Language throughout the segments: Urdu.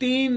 3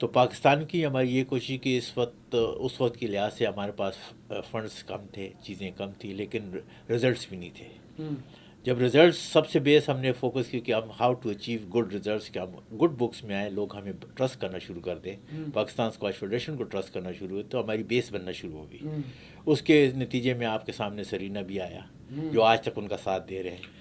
تو پاکستان کی ہماری یہ کوشش کہ اس وقت کے لحاظ سے ہمارے پاس فنڈز کم تھے، چیزیں کم تھیں، لیکن رزلٹس بھی نہیں تھے. جب رزلٹس سب سے بیس ہم نے فوکس کی کہ ہم how to achieve good results, کہ ہم گڈ بکس میں آئیں، لوگ ہمیں ٹرسٹ کرنا شروع کر دیں، پاکستان اسکواش فیڈریشن کو ٹرسٹ کرنا شروع ہوئی، تو ہماری بیس بننا شروع ہو گئی. اس کے نتیجے میں آپ کے سامنے سرینا بھی آیا جو آج تک ان کا ساتھ دے رہے ہیں.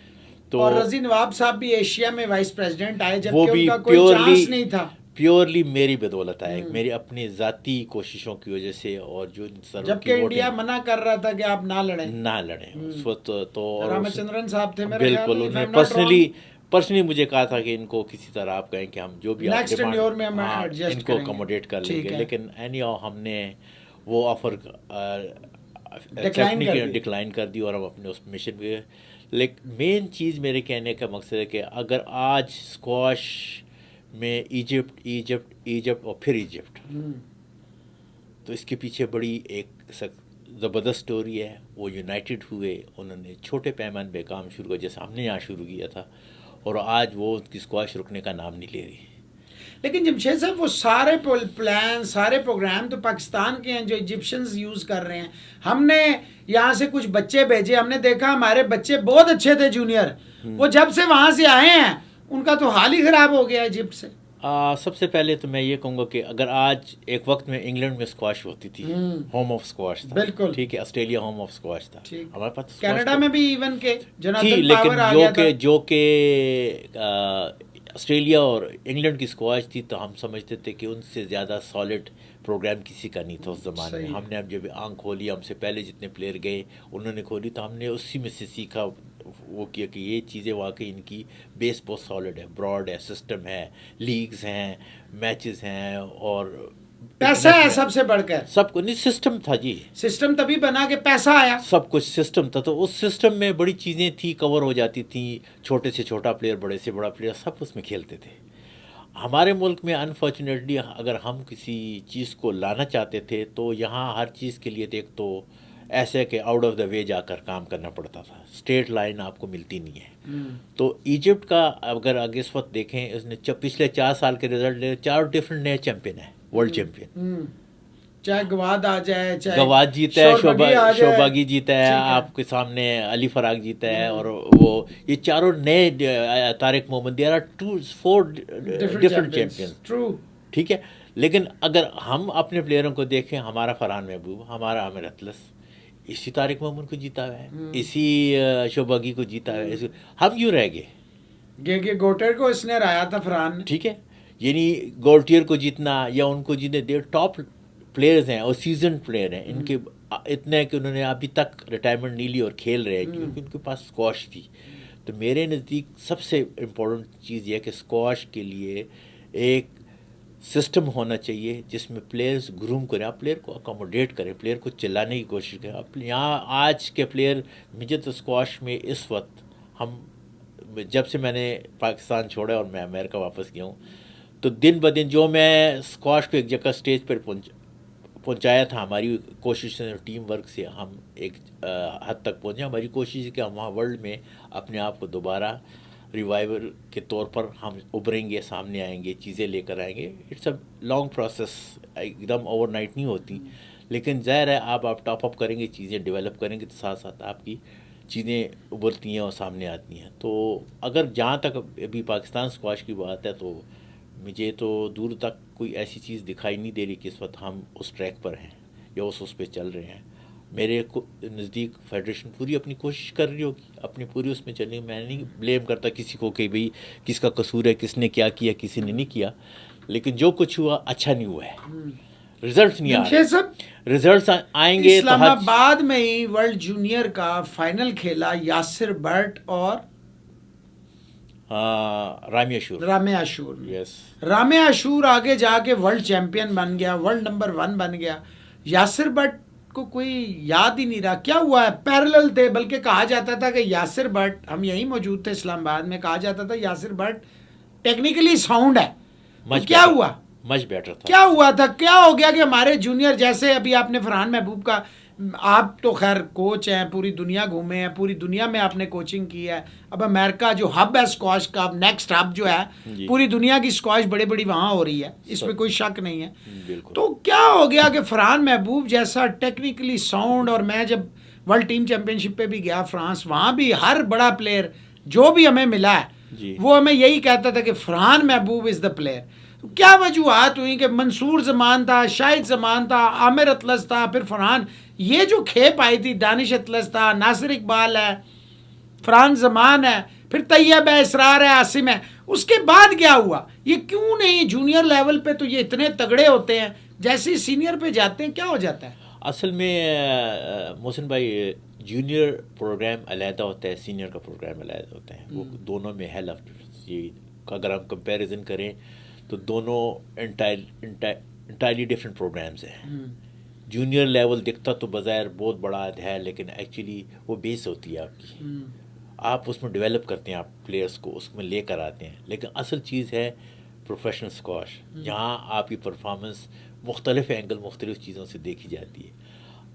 تو اور رضی نواب صاحب بھی ایشیا میں وائس پریزیڈنٹ آئے، وہ جبکہ بھی ان کا کوئی چانس نہیں تھا. پیورلی میری بدولت ہے، میری اپنی ذاتی کوششوں کی وجہ سے، اور جو جبکہ انڈیا منع کر رہا تھا کہ آپ نہ لڑیں اس وقت. تو رام چندرن صاحب تھے میرے خیال بالکل، انہوں نے پرسنلی مجھے کہا تھا کہ ان کو کسی طرح آپ کہیں کہ ہم جو بھی ان کو اکوموڈیٹ کر لیں گے، لیکن اینی ہاؤ ہم نے وہ آفر ڈکلائن کر دی اور ہم اپنے اس مشن پہ. لیکن مین چیز میرے کہنے کا مقصد ہے کہ اگر آج اسکواش میں ایجپٹ اور پھر ایجپٹ، تو اس کے پیچھے بڑی ایک زبردست سٹوری ہے. وہ یونائٹڈ ہوئے، انہوں نے چھوٹے پیمانے پہ کام شروع کیا جیسے ہم نے یہاں شروع کیا تھا، اور آج وہ ان کی اسکواش رکنے کا نام نہیں لے رہی. لیکن جمشید صاحب وہ سارے پلان، سارے پروگرام تو پاکستان کے ہیں جو ایجپشنز یوز کر رہے ہیں. ہم نے یہاں سے کچھ بچے بھیجے، ہم نے دیکھا ہمارے بچے بہت اچھے تھے جونیئر، وہ جب سے وہاں سے آئے ہیں ان کا تو حال ہی خراب ہو گیا ایجپٹ سے. سب سے پہلے تو میں یہ کہوں گا کہ اگر آج ایک وقت میں انگلینڈ میں اسکواش ہوتی تھی، ہوم آف اسکواش تھا، بالکل ٹھیک ہے، آسٹریلیا ہوم آف اسکواش تھا، ہمارے پاس کینیڈا میں بھی ایون کے تھی، لیکن جو کہ آسٹریلیا اور انگلینڈ کی اسکواش تھی، تو ہم سمجھتے تھے کہ ان سے زیادہ سالڈ پروگرام کسی کا نہیں تھا اس زمانے میں. ہم نے اب جب آنکھ کھولی، ہم سے پہلے جتنے پلیئر گئے انہوں نے کھولی، تو ہم نے اسی میں سے سیکھا، وہ کیا کہ یہ چیزیں واقعی ان کی بیس بہت سالڈ ہے، براڈ ہے، سسٹم ہے، لیگز ہیں، میچز ہیں، اور پیسہ ہے سب سے بڑھ کر. سب کو نہیں، سسٹم تھا جی، سسٹم تبھی بنا کہ پیسہ آیا، سب کچھ سسٹم تھا. تو اس سسٹم میں بڑی چیزیں تھیں، کور ہو جاتی تھیں، چھوٹے سے چھوٹا پلیئر، بڑے سے بڑا پلیئر، سب اس میں کھیلتے تھے. ہمارے ملک میں انفارچونیٹلی اگر ہم کسی چیز کو لانا چاہتے تھے تو یہاں ہر چیز کے لیے ایک تو ایسے کہ آؤٹ آف دا وے جا کر کام کرنا پڑتا تھا، اسٹریٹ لائن آپ کو ملتی نہیں ہے. تو ایجپٹ کا اگر آگے اس وقت دیکھیں، اس نے پچھلے 4 سال کے رزلٹ لے، 4 ڈفرینٹ نئے چیمپئن ہیں، ورلڈ چیمپئن، چاہے گواد آ جائے، گواد جیتا ہے، شوباگی جیتا ہے، آپ کے سامنے علی فراق جیتا ہے، اور وہ یہ چاروں نئے، طارق محمد، دیر آر 4 ڈفرینٹ چیمپئن، ٹھیک ہے. لیکن اگر ہم اپنے پلیئروں کو دیکھیں، ہمارا فرحان محبوب، ہمارا عامر اطلس اسی طارق محمد کو جیتا ہوا ہے، اسی شوباگی کو جیتا ہوا ہے، ہم کیوں رہ گئے؟ گوٹر کو اس نے ہرایا تھا فرحان نے، ٹھیک ہے. یعنی گولٹیئر کو جیتنا یا ان کو جیتنے، دیر ٹاپ پلیئرز ہیں اور سیزن پلیئر ہیں، ان کے اتنے کہ انہوں نے ابھی تک ریٹائرمنٹ نہیں لی اور کھیل رہے ہیں کیونکہ ان کے پاس اسکواش تھی. تو میرے نزدیک سب سے امپورٹنٹ چیز یہ ہے کہ اسکواش کے لیے ایک سسٹم ہونا چاہیے جس میں پلیئرز گروم کریں، آپ پلیئر کو اکوموڈیٹ کریں، پلیئر کو چلانے کی کوشش کریں. اب یہاں آج کے پلیئر، مجھے تو اسکواش میں اس وقت، ہم جب سے میں نے پاکستان چھوڑا اور میں امریکہ واپس گیا ہوں، تو دن بدن جو میں اسکواش کو ایک جگہ اسٹیج پر پہنچایا تھا، ہماری کوشش سے، ٹیم ورک سے ہم ایک حد تک پہنچے. ہماری کوشش ہے کہ ہم وہاں ورلڈ میں اپنے آپ کو دوبارہ ریوائول کے طور پر ہم ابھریں گے، سامنے آئیں گے، چیزیں لے کر آئیں گے. اٹس اے لانگ پروسیس، ایک دم اوور نائٹ نہیں ہوتی، لیکن ظاہر ہے آپ ٹاپ اپ کریں گے، چیزیں ڈیولپ کریں گے تو ساتھ ساتھ آپ کی چیزیں ابھرتی ہیں اور سامنے آتی ہیں. تو اگر جہاں تک ابھی پاکستان اسکواش کی بات ہے، تو مجھے تو دور تک کوئی ایسی چیز دکھائی نہیں دے رہی کہ اس وقت ہم اس ٹریک پر ہیں یا اس پہ چل رہے ہیں. میرے نزدیک فیڈریشن پوری اپنی کوشش کر رہی ہوگی، اپنی پوری اس میں چلیں. میں نہیں بلیم کرتا کسی کو کہ بھئی کس کا قصور ہے، کس نے کیا کیا، کسی نے نہیں کیا، لیکن جو کچھ ہوا اچھا نہیں ہوا ہے، رزلٹس نہیں آ رہے. رزلٹس آئیں گے. اسلام آباد میں ہی ورلڈ جونیئر کا فائنل کھیلا یاسر بٹ اور رامے عاشور. رامے عاشور آگے جا کے ورلڈ چیمپئن بن گیا، ورلڈ نمبر 1 بن گیا. یاسر بٹ کو کوئی یاد ہی نہیں رہا کیا ہوا ہے. پیرلل تھے، بلکہ کہا جاتا تھا کہ یاسر بٹ، ہم یہیں موجود تھے اسلام آباد میں، کہا جاتا تھا یاسر بٹ ٹیکنیکلی ساؤنڈ ہے. کیا ہوا؟ مچ بیٹر تھا. کیا ہوا تھا؟ کیا ہو گیا کہ ہمارے جونیئر، جیسے ابھی آپ نے فرحان محبوب کا آپ تو خیر کوچ ہیں, پوری دنیا گھومے ہیں, پوری دنیا میں آپ نے کوچنگ کی ہے. اب امریکہ جو ہب ہے اسکواش کا, اب نیکسٹ ہب جو ہے پوری دنیا کی اسکواش بڑی بڑی وہاں ہو رہی ہے, اس میں کوئی شک نہیں ہے. تو کیا ہو گیا کہ فرحان محبوب جیسا ٹیکنیکلی ساؤنڈ, اور میں جب ورلڈ ٹیم چیمپئن شپ پہ بھی گیا فرانس, وہاں بھی ہر بڑا پلیئر جو بھی ہمیں ملا ہے وہ ہمیں یہی کہتا تھا کہ فرحان محبوب از دا پلیئر. کیا وجوہات ہوئی کہ منصور زمان تھا, شاہد زمان تھا, عامر اطلس تھا, پھر فرحان, یہ جو کھیپ آئی تھی, دانش اطلس تھا, ناصر اقبال ہے, فرحان زمان ہے, پھر طیب ہے, اسرار ہے, عاصم ہے, اس کے بعد کیا ہوا؟ یہ کیوں نہیں جونیئر لیول پہ تو یہ اتنے تگڑے ہوتے ہیں, جیسے سینئر پہ جاتے ہیں کیا ہو جاتا ہے؟ اصل میں محسن بھائی, جونیئر پروگرام علیحدہ ہوتا ہے, سینئر کا پروگرام علیحدہ ہوتا ہے, وہ دونوں میں ہیل آف ڈفرینس. یہ اگر ہم کمپیریزن کریں تو دونوں انٹائرلی ڈفرینٹ پروگرامز ہیں. جونیئر لیول دکھتا تو بظاہر بہت بڑا ہے, لیکن ایکچولی وہ بیس ہوتی ہے آپ کی, آپ اس میں ڈیولپ کرتے ہیں, آپ پلیئرس کو اس میں لے کر آتے ہیں. لیکن اصل چیز ہے پروفیشنل اسکواش, جہاں آپ کی پرفارمنس مختلف اینگل, مختلف چیزوں سے دیکھی جاتی ہے.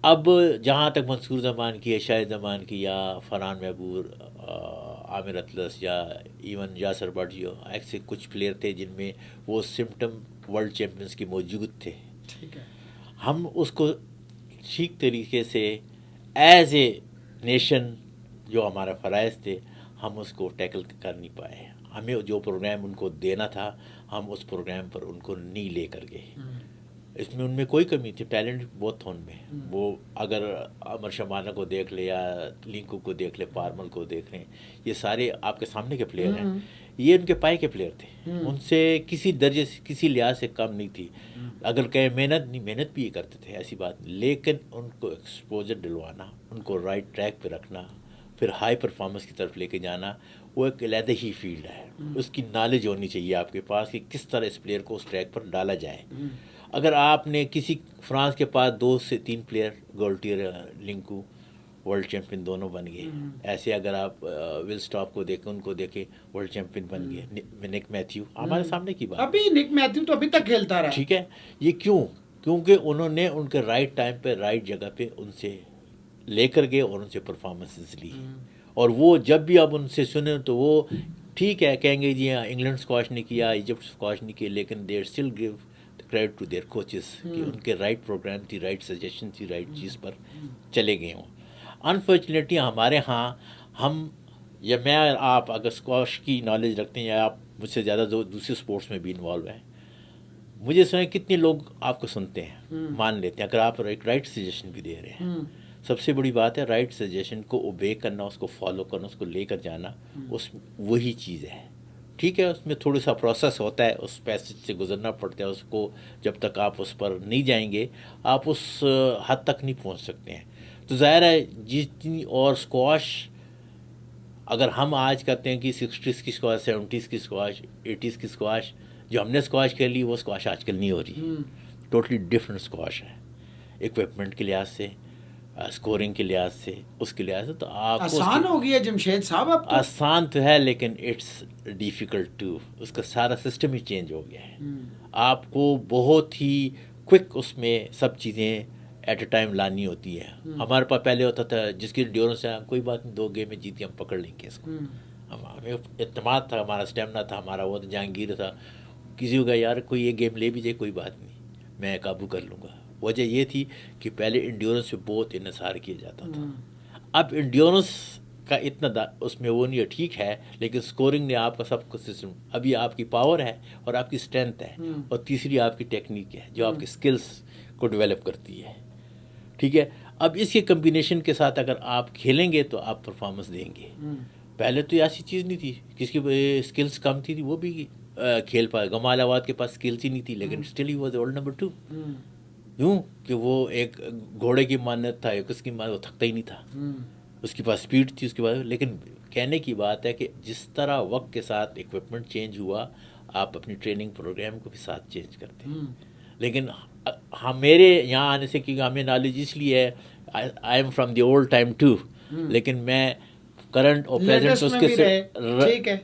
اب جہاں تک منصور زمان کی ہے, شاہد زمان کی, یا فرحان محبوب, عامر اطلس, یا ایون یاسر بٹ, جو ایسے کچھ پلیئر تھے جن میں وہ سمٹم ورلڈ چیمپئنس کے موجود تھے. ٹھیک ہے, ہم اس کو ٹھیک طریقے سے ایز اے نیشن جو ہمارا فرائض تھے, ہم اس کو ٹیکل کر نہیں پائے. ہمیں جو پروگرام ان کو دینا تھا, ہم اس پروگرام پر ان کو نہیں لے کر گئے. اس میں ان میں کوئی کمی تھی, ٹیلنٹ بہت تھا ان میں. وہ اگر عمر شمانہ کو دیکھ لے, یا لنکو کو دیکھ لے, پارمل کو دیکھ لیں, یہ سارے آپ کے سامنے کے پلیئر ہیں. یہ ان کے پائے کے پلیئر تھے, ان سے کسی درجے سے, کسی لحاظ سے کم نہیں تھی. اگر کہیں محنت نہیں, محنت بھی یہ کرتے تھے, ایسی بات نہیں, لیکن ان کو ایکسپوجر دلوانا, ان کو رائٹ ٹریک پہ رکھنا, پھر ہائی پرفارمنس کی طرف لے کے جانا, وہ ایک علیحدہ ہی فیلڈ ہے. اس کی نالج ہونی چاہیے آپ کے پاس کہ کس طرح اس پلیئر کو اس ٹریک پر ڈالا جائے. اگر آپ نے کسی, فرانس کے پاس 2 سے 3 پلیئر, گولٹیئر, لنکو, ورلڈ چیمپئن دونوں بن گئے. ایسے اگر آپ ول اسٹاپ کو دیکھیں, ان کو دیکھیں, ورلڈ چیمپئن بن گئے. نک میتھیو ہمارے سامنے کی بات, ابھی نک میتھیو تو ابھی تک کھیلتا رہا. ٹھیک ہے, یہ کیوں؟ کیونکہ انہوں نے ان کے رائٹ ٹائم پہ, رائٹ جگہ پہ ان سے لے کر گئے, اور ان سے پرفارمنسز لی. اور وہ جب بھی آپ ان سے سنیں تو وہ ٹھیک ہے کہیں گے جی ہاں انگلینڈ اسکواش نہیں کیا, ایجپٹ اسکواش نہیں کیا, لیکن they still gave credit to their coaches کہ ان کے رائٹ پروگرام تھی, رائٹ سجیشن تھی, رائٹ چیز پر چلے گئے ہوں. انفارچونیٹلی ہمارے ہاں ہم, یا میں, آپ اگر اسکواش کی نالج رکھتے ہیں, یا آپ مجھ سے زیادہ دوسرے اسپورٹس میں بھی انوالو ہیں, مجھے سنیں کتنے لوگ آپ کو سنتے ہیں, مان لیتے ہیں, اگر آپ ایک رائٹ سجیشن بھی دے رہے ہیں. سب سے بڑی بات ہے رائٹ سجیشن کو اوبے کرنا, اس کو فالو کرنا, اس کو لے کر جانا, اس وہی چیز ہے. ٹھیک ہے, اس میں تھوڑا سا پروسیس ہوتا ہے, اس پیسج سے گزرنا پڑتا ہے. اس کو جب تک آپ اس پر نہیں جائیں گے, آپ اس حد تک نہیں پہنچ سکتے ہیں. تو ظاہر ہے جتنی, اور اسکواش اگر ہم آج کرتے ہیں کہ 60s کی اسکواش, 70s کی اسکواش, 80s کی اسکواش, جو ہم نے اسکواش کھیلی وہ اسکواش آج کل نہیں ہو رہی. ٹوٹلی ڈفرینٹ اسکواش ہے, اکوپمنٹ کے لحاظ سے, اسکورنگ کے لحاظ سے, اس کے لحاظ سے. تو آپ آسان ہو گیا جمشید صاحب, اب تو آسان تو ہے, لیکن اٹس ڈیفیکلٹ ٹو, اس کا سارا سسٹم ہی چینج ہو گیا ہے. آپ کو بہت ہی کوئک اس میں سب چیزیں ایٹ اے ٹائم لانی ہوتی ہے. ہمارے پاس پہلے ہوتا تھا جس کی انڈیورنس ہے, کوئی بات نہیں, 2 گیم میں جیت کے ہم پکڑ لیں گے اس کو. ہمیں اعتماد تھا, ہمارا اسٹیمنا تھا, ہمارا وہ جہانگیر تھا. کسی کو کہا یار کوئی یہ گیم لے بھی جائے, کوئی بات نہیں, میں قابو کر لوں گا. وجہ یہ تھی کہ پہلے انڈیورنس پہ بہت انحصار کیا جاتا تھا. اب انڈیورنس کا اتنا اس میں وہ نہیں ہے, ٹھیک ہے, لیکن اسکورنگ نے آپ کا سب کچھ سسٹم, ابھی آپ کی پاور ہے اور آپ کی اسٹرینتھ ہے, اور تیسری آپ کی ٹیکنیک ہے جو آپ کی اسکلس کو ڈیولپ کرتی ہے. ٹھیک ہے, اب اس کے کمبینیشن کے ساتھ اگر آپ کھیلیں گے تو آپ پرفارمنس دیں گے. پہلے تو ایسی چیز نہیں تھی, کس کی اسکلس کم تھی, وہ بھی کھیل پائے. گمال آباد کے پاس اسکلس ہی نہیں تھی, لیکن still he was world number 2. یوں کہ وہ ایک گھوڑے کی مانت تھا, ایک اس کی مانت, وہ تھکتا ہی نہیں تھا, اس کے پاس اسپیڈ تھی اس کے بعد. لیکن کہنے کی بات ہے کہ جس طرح وقت کے ساتھ اکوپمنٹ چینج ہوا, آپ اپنی ٹریننگ پروگرام کو بھی ساتھ چینج کرتے ہیں. لیکن میرے یہاں آنے سے, کیونکہ ہمیں نالج اس لیے ہے, I am from the old time too, لیکن میں کرنٹ اور پریزنٹ اس کے سے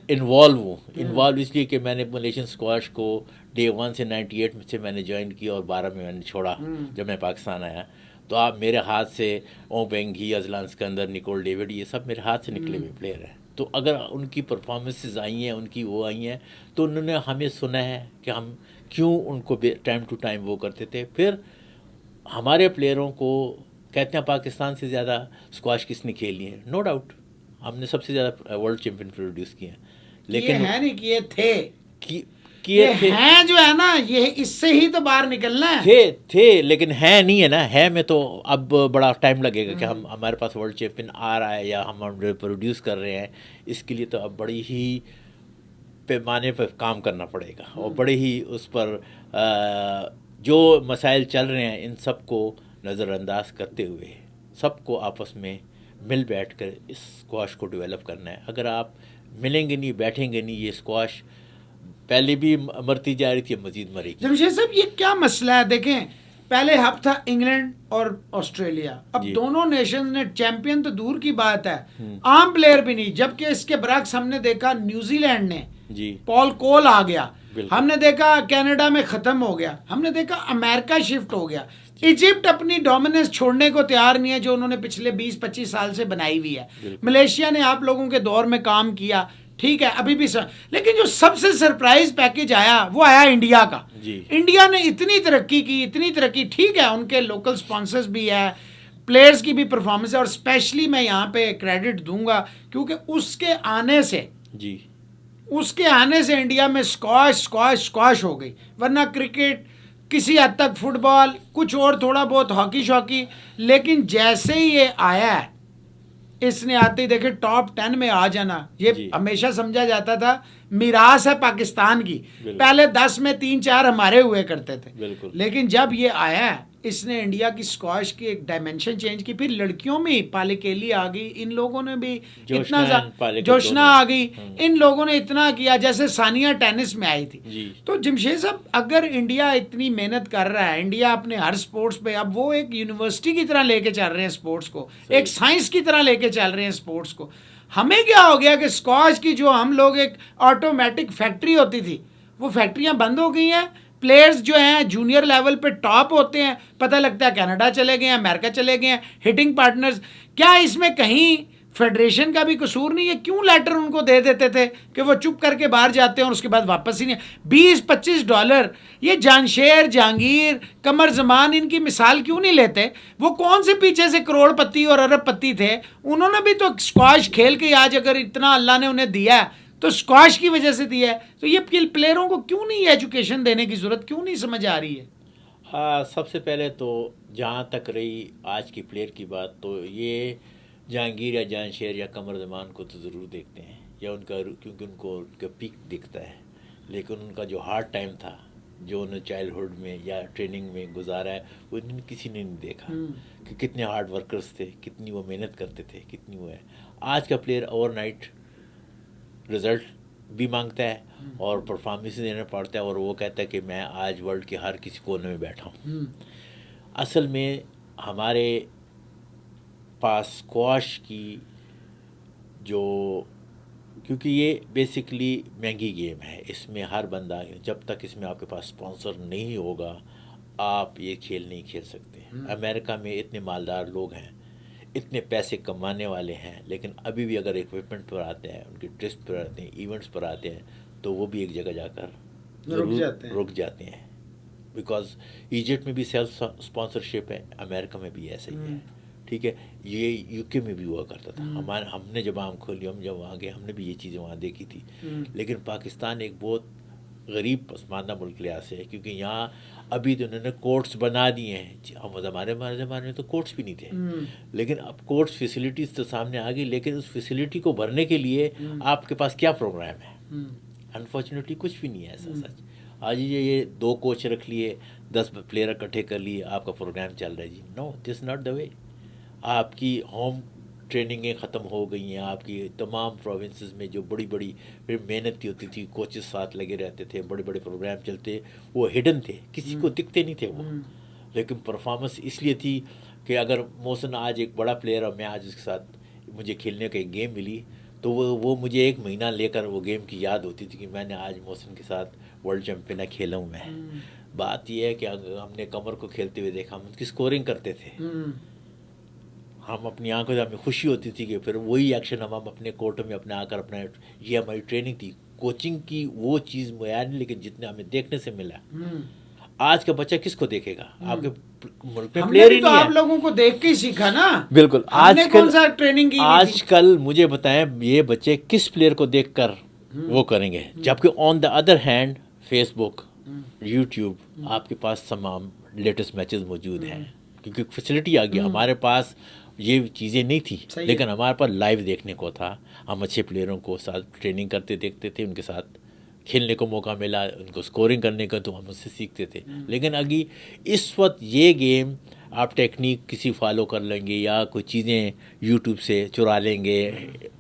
انوالو ہوں. انوالو اس لیے کہ میں نے ملیشین اسکواش کو ڈے 1 سے 98 میں سے میں نے جوائن کیا, اور 12 میں نے چھوڑا جب میں پاکستان آیا. تو آپ میرے ہاتھ سے اوبینگی، ازلان اسکندر، نکول ڈیوڈ، یہ سب میرے ہاتھ سے نکلے ہوئے پلیئر ہیں. تو اگر ان کی پرفارمنسز آئی ہیں، ان کی وہ آئی ہیں، تو انہوں نے ہمیں سنا ہے کہ ہم کیوں ان کو ٹائم ٹو ٹائم وہ کرتے تھے. پھر ہمارے پلیئروں کو کہتے ہیں پاکستان سے زیادہ اسکواش کس نے کھیلی ہے. نو ڈاؤٹ ہم نے سب سے زیادہ ورلڈ چیمپئن پروڈیوس کیے ہیں، لیکن ہے نہیں کیے تھے، کیے تھے ہیں جو ہے نا، یہ اس سے ہی تو باہر نکلنا ہے. تھے لیکن ہے نہیں ہے نا. ہے میں تو اب بڑا ٹائم لگے گا کہ ہمارے پاس ورلڈ چیمپئن آ رہا ہے یا ہم پروڈیوس کر رہے ہیں. اس کے لیے تو اب بڑی ہی پیمانے پر کام کرنا پڑے گا، اور بڑے ہی اس پر جو مسائل چل رہے ہیں ان سب کو نظر انداز کرتے ہوئے سب کو آپس میں مل بیٹھ کر اس اسکواش کو ڈیولپ کرنا ہے. اگر آپ ملیں گے نہیں، بیٹھیں گے نہیں، یہ اسکواش پہلے بھی مرتی جا رہی تھی، مزید مرے گی. جمشید صاحب یہ کیا مسئلہ ہے؟ دیکھیں پہلے ہب تھا انگلینڈ اور آسٹریلیا، اب دونوں نیشنز نے چیمپئن تو دور کی بات ہے، عام پلیئر بھی نہیں. جبکہ اس کے برعکس ہم نے دیکھا نیوزی لینڈ نے پال کول آ گیا، ہم نے دیکھا کینیڈا میں ختم ہو گیا، ہم نے دیکھا امریکہ شفٹ ہو گیا. ایجپٹ اپنی ڈومیننس چھوڑنے کو تیار نہیں ہے جو انہوں نے پچھلے 20-25 سال سے بنائی ہوئی ہے. ملیشیا نے آپ لوگوں کے دور میں کام کیا، ٹھیک ہے ابھی بھی لیکن جو سب سے سرپرائز پیکیج آیا وہ آیا انڈیا کا. انڈیا نے اتنی ترقی کی، اتنی ترقی، ٹھیک ہے ان کے لوکل سپانسرز بھی ہے، پلیئرز کی بھی پرفارمنس ہے، اور اسپیشلی میں یہاں پہ کریڈٹ دوں گا کیونکہ اس کے آنے سے انڈیا میں اسکواش ہو گئی. ورنہ کرکٹ، کسی حد تک فٹ بال، کچھ اور تھوڑا بہت ہاکی شاکی، لیکن جیسے ہی یہ آیا ہے اس نے آتے ہی دیکھے ٹاپ 10 میں آ جانا. یہ ہمیشہ سمجھا جاتا تھا میراث ہے پاکستان کی، پہلے 10 میں 3-4 ہمارے ہوئے کرتے تھے، لیکن جب یہ آیا ہے اس نے انڈیا کی اسکواش کی ایک ڈائمینشن چینج کی. پھر لڑکیوں میں پالیکیلی آ گئی، ان لوگوں نے بھی اتنا، جوشنا آ گئی، ان لوگوں نے اتنا کیا جیسے ثانیہ ٹینس میں آئی تھی. تو جمشید صاحب اگر انڈیا اتنی محنت کر رہا ہے، انڈیا اپنے ہر سپورٹس پہ اب وہ ایک یونیورسٹی کی طرح لے کے چل رہے ہیں سپورٹس کو، ایک سائنس کی طرح لے کے چل رہے ہیں سپورٹس کو. ہمیں کیا ہو گیا کہ اسکواش کی جو ہم لوگ ایک آٹومیٹک فیکٹری ہوتی تھی وہ فیکٹریاں بند ہو گئی ہیں. پلیئرز جو ہیں جونیئر لیول پہ ٹاپ ہوتے ہیں، پتہ لگتا ہے کینیڈا چلے گئے ہیں، امریکہ چلے گئے ہیں، ہٹنگ پارٹنرز. کیا اس میں کہیں فیڈریشن کا بھی قصور نہیں ہے؟ کیوں لیٹر ان کو دے دیتے تھے کہ وہ چپ کر کے باہر جاتے ہیں اور اس کے بعد واپس ہی نہیں؟ $20-25 یہ جانشیر، جہانگیر، قمر زمان ان کی مثال کیوں نہیں لیتے؟ وہ کون سے پیچھے سے کروڑ پتی اور ارب پتی تھے، انہوں نے بھی تو اسکواش کھیل کے آج اگر اتنا اللہ نے انہیں دیا ہے تو اسکواش کی وجہ سے دیا ہے. تو یہ پلیئروں کو کیوں نہیں ایجوکیشن دینے کی ضرورت کیوں نہیں سمجھ آ رہی ہے؟ سب سے پہلے تو جہاں تک رہی آج کی پلیئر کی بات، تو یہ جہانگیر یا جانشیر یا قمر زمان کو تو ضرور دیکھتے ہیں، یا ان کا، کیونکہ ان کو ان کا پیک دکھتا ہے، لیکن ان کا جو ہارڈ ٹائم تھا جو انہوں نے چائلڈہڈ میں یا ٹریننگ میں گزارا ہے وہ کسی نے نہیں دیکھا کہ کتنے ہارڈ ورکرز تھے، کتنی وہ محنت کرتے تھے، کتنی وہ ہے. آج کا پلیئر اوور نائٹ رزلٹ بھی مانگتا ہے اور پرفارمنس دینا پڑتا ہے، اور وہ کہتا ہے کہ میں آج ورلڈ کے ہر کسی کونے میں بیٹھا ہوں. اصل میں ہمارے پاس اسکواش کی جو، کیونکہ یہ بیسکلی مہنگی گیم ہے، اس میں ہر بندہ، جب تک اس میں آپ کے پاس اسپانسر نہیں ہوگا آپ یہ کھیل نہیں کھیل سکتے. امریکہ میں اتنے مالدار لوگ ہیں، اتنے پیسے کمانے والے ہیں، لیکن ابھی بھی اگر اکوپمنٹ پر آتے ہیں، ان کے ٹیسٹ پر آتے ہیں، ایونٹس پر آتے ہیں، تو وہ بھی ایک جگہ جا کر رک جاتے ہیں. بیکاز ایجپٹ میں بھی سیلف اسپانسرشپ ہے، امریکہ میں بھی ایسا ہی ہے، ٹھیک ہے. یہ یو کے میں بھی ہوا کرتا تھا. ہم نے جب آم کھولی، ہم جب وہاں گئے، ہم نے بھی یہ چیزیں وہاں دیکھی تھی. لیکن پاکستان ایک بہت غریب پسماندہ ملک لحاظ سے ہے، کیونکہ یہاں ابھی تو انہوں نے کورٹس بنا دیے ہیں. ہمارے زمانے میں تو کورٹس بھی نہیں تھے، لیکن اب کورٹس فیسلٹیز تو سامنے آ گئی، لیکن اس فیسلٹی کو بھرنے کے لیے آپ کے پاس کیا پروگرام ہے؟ انفارچونیٹلی کچھ بھی نہیں ہے ایسا. سچ آج یہ 2 کوچ رکھ لیے، 10 پلیئر اکٹھے کر لیے، آپ کا پروگرام چل رہا ہے. جی نو، دس ناٹ دا وے. آپ کی ہوم ٹریننگیں ختم ہو گئی ہیں. آپ کی تمام پروونسز میں جو بڑی بڑی محنت کی ہوتی تھی، کوچز ساتھ لگے رہتے تھے، بڑے بڑے پروگرام چلتے، وہ ہڈن تھے، کسی کو دکھتے نہیں تھے وہ. لیکن پرفارمنس اس لیے تھی کہ اگر محسن آج ایک بڑا پلیئر اور میں آج اس کے ساتھ مجھے کھیلنے کا ایک گیم ملی، تو وہ مجھے 1 مہینہ لے کر وہ گیم کی یاد ہوتی تھی کہ میں نے آج محسن کے ساتھ ورلڈ چیمپئن کھیلا ہوں میں. بات یہ ہے کہ ہم نے قمر کو کھیلتے ہوئے دیکھا, ہم ان کی اسکورنگ کرتے تھے, ہم اپنی آنکھوں سے ہمیں خوشی ہوتی تھی کہ پھر وہی ایکشن ہم اپنے کورٹ میں اپنے آ کر اپنا, یہ ہماری ٹریننگ تھی. کوچنگ کی وہ چیز معیار نہیں, لیکن جتنے ہمیں دیکھنے سے ملا. آج کا بچہ کس کو دیکھے گا؟ آپ کے ملک میں پلیئر ہی نہیں ہے. آپ لوگوں کو دیکھ کے ہی سیکھا نا. بالکل. آج کل مجھے بتائیں یہ بچے کس پلیئر کو دیکھ کر وہ کریں گے, جبکہ on the other hand Facebook, YouTube, آپ کے پاس تمام لیٹسٹ میچز موجود ہیں, کیونکہ فیسلٹی آ گیا. ہمارے پاس یہ چیزیں نہیں تھی, لیکن ہمارے پاس لائیو دیکھنے کو تھا. ہم اچھے پلیئروں کو ساتھ ٹریننگ کرتے دیکھتے تھے, ان کے ساتھ کھیلنے کو موقع ملا, ان کو اسکورنگ کرنے کا, تو ہم اس سے سیکھتے تھے. لیکن ابھی اس وقت یہ گیم آپ ٹیکنیک کسی فالو کر لیں گے یا کوئی چیزیں یوٹیوب سے چرا لیں گے,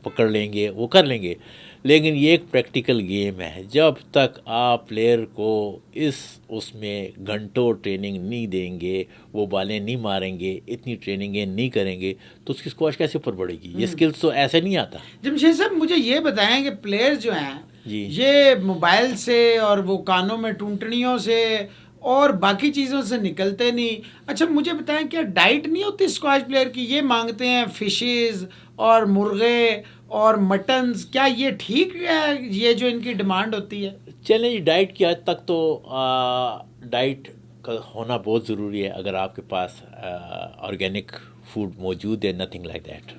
پکڑ لیں گے, وہ کر لیں گے, لیکن یہ ایک پریکٹیکل گیم ہے. جب تک آپ پلیئر کو اس میں گھنٹوں ٹریننگ نہیں دیں گے, وہ بالیں نہیں ماریں گے, اتنی ٹریننگیں نہیں کریں گے, تو اس کی اسکواش کیسے اوپر بڑھے گی؟ یہ اسکلس تو ایسے نہیں آتا. جمشید صاحب مجھے یہ بتائیں کہ پلیئر جو ہیں یہ موبائل سے اور وہ کانوں میں ٹونٹنیوں سے اور باقی چیزوں سے نکلتے نہیں. اچھا مجھے بتائیں کیا ڈائٹ نہیں ہوتی اسکواش پلیئر کی؟ یہ مانگتے ہیں فشز اور مرغے اور مٹنز, کیا یہ ٹھیک ہے یہ جو ان کی ڈیمانڈ ہوتی ہے؟ چلیں جی, ڈائٹ کی حد تک تو ڈائٹ کا ہونا بہت ضروری ہے. اگر آپ کے پاس آرگینک فوڈ موجود ہے, نتھنگ لائک دیٹ,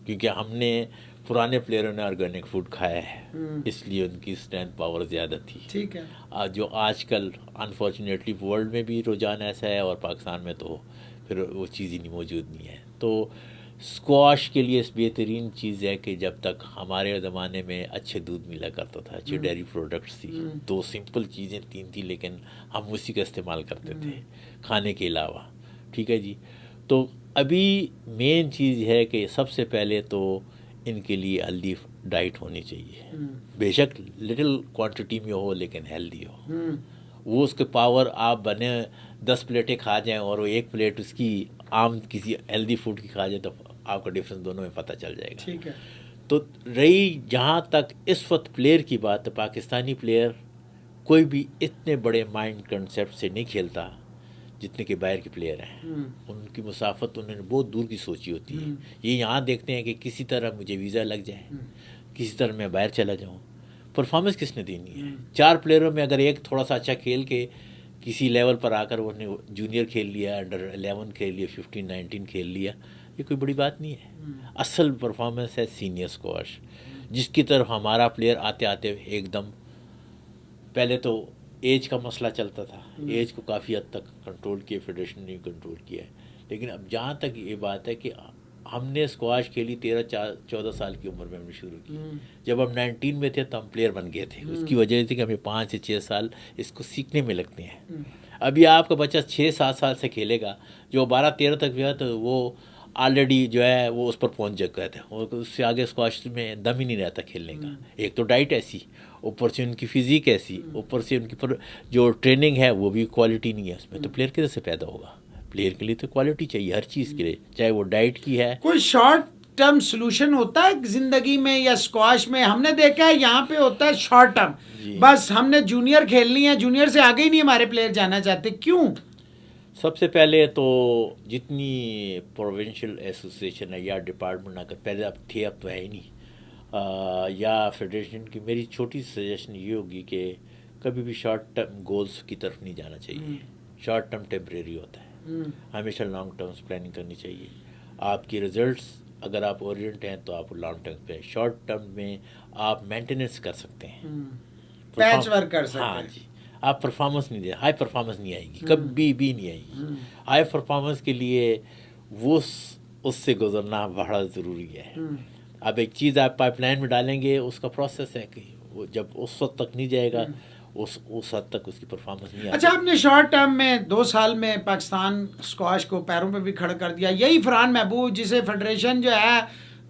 کیونکہ ہم نے پرانے پلیئروں نے آرگینک فوڈ کھایا ہے, اس لیے ان کی اسٹرینتھ پاور زیادہ تھی. ٹھیک ہے. جو آج کل انفارچونیٹلی ورلڈ میں بھی رجحان ایسا ہے, اور پاکستان میں تو پھر وہ چیز ہی نہیں موجود نہیں ہے. تو اسکواش کے لیے بہترین چیز ہے کہ جب تک ہمارے زمانے میں اچھے دودھ ملا کرتا تھا, اچھی ڈیری پروڈکٹس تھی, 2 سمپل چیزیں 3 تھی, لیکن ہم اسی کا استعمال کرتے تھے کھانے کے علاوہ. ٹھیک ہے جی. تو ابھی مین چیز ہے کہ سب سے پہلے تو ان کے لیے ہیلدی ڈائٹ ہونی چاہیے, بے شک لٹل کوانٹٹی میں ہو لیکن ہیلدی ہو. وہ اس کے پاور آپ بنے 10 پلیٹیں کھا جائیں اور وہ 1 پلیٹ اس کی عام کسی ہیلدی فوڈ کی کھا جائے, تو آپ کا ڈفرینس دونوں میں پتہ چل جائے گا. ٹھیک ہے. تو رہی جہاں تک اس وقت پلیئر کی بات, تو پاکستانی پلیئر کوئی بھی اتنے بڑے مائنڈ کنسیپٹ سے نہیں کھیلتا جتنے کہ باہر کے پلیئر ہیں. ان کی مسافت انہوں نے بہت دور کی سوچی ہوتی ہے. یہ یہاں دیکھتے ہیں کہ کسی طرح مجھے ویزا لگ جائے, کسی طرح میں باہر چلا جاؤں. پرفارمنس کس نے دینی ہے؟ 4 پلیئروں میں اگر ایک تھوڑا سا اچھا کھیل کے کسی لیول پر آ کر انہوں نے جونیئر کھیل لیا, انڈر 11 کھیل لیا, 15, 19 کھیل لیا, یہ کوئی بڑی بات نہیں ہے. اصل پرفارمنس ہے سینئر اسکواش, جس کی طرف ہمارا پلیئر آتے آتے ایک دم, پہلے تو ایج کا مسئلہ چلتا تھا, ایج کو کافی حد تک کنٹرول کیا, فیڈریشن نے کنٹرول کیا ہے. لیکن اب جہاں تک یہ بات ہے کہ ہم نے اسکواش کے لیے 13-14 سال کی عمر میں ہم نے شروع کی. جب ہم 19 میں تھے تو ہم پلیئر بن گئے تھے. اس کی وجہ تھی کہ ہمیں 5 سے 6 سال اس کو سیکھنے میں لگتے ہیں. ابھی آپ کا بچہ 6-7 سال سے کھیلے گا, جو 12-13 تک گیا تو وہ آلریڈی جو ہے وہ اس پر پہنچ گیا تھا, اور اس سے آگے اسکواش میں دم ہی نہیں رہتا کھیلنے کا. ایک تو ڈائٹ ایسی, اوپر سے ان کی فزیک ایسی, اوپر سے ان کی جو ٹریننگ ہے وہ بھی کوالٹی نہیں ہے اس میں. تو پلیئر کدھر سے پیدا ہوگا؟ پلیئر کے لیے تو کوالٹی چاہیے ہر چیز کے لیے, چاہے وہ ڈائٹ کی ہے. کوئی شارٹ ٹرم سلوشن ہوتا ہے زندگی میں یا اسکواش میں؟ ہم نے دیکھا ہے یہاں پہ ہوتا ہے شارٹ ٹرم, بس ہم نے جونیئر کھیلنی ہے, جونیئر سے آگے ہی نہیں ہمارے پلیئر جانا چاہتے. کیوں؟ سب سے پہلے تو جتنی پروونشل ایسوسیشن ہے یا ڈپارٹمنٹ, اگر پہلے اب تھے اب تو ہے ہی نہیں, یا فیڈریشن کی, میری چھوٹی سجیشن یہ ہوگی کہ کبھی بھی شارٹ ٹرم گولز کی طرف نہیں جانا چاہیے. شارٹ ٹرم ٹیمپریری ہوتا ہے, ہمیشہ لانگ ٹرمس پلاننگ کرنی چاہیے. آپ کی ریزلٹس اگر آپ اورینٹ ہیں تو آپ لانگ ٹرم پہ, شارٹ ٹرم میں آپ مینٹیننس کر سکتے ہیں, پیچ ورک کر سکتے ہیں. ہاں جی, آپ پرفارمنس نہیں دے, ہائی پرفارمنس نہیں آئے گی, کبھی بھی نہیں آئے گی. ہائی پرفارمنس کے لیے وہ اس سے گزرنا بڑا ضروری ہے. اب ایک چیز آپ پائپ لائن میں ڈالیں گے, اس کا پروسیس ہے کہ وہ جب اس وقت تک نہیں جائے گا اس حد تک اس کی پرفارمنس نہیں آتی. اچھا, آپ نے شارٹ ٹرم میں 2 سال میں پاکستان اسکواش کو پیروں پہ بھی کھڑا کر دیا. یہی فرحان محبوب جسے فیڈریشن جو ہے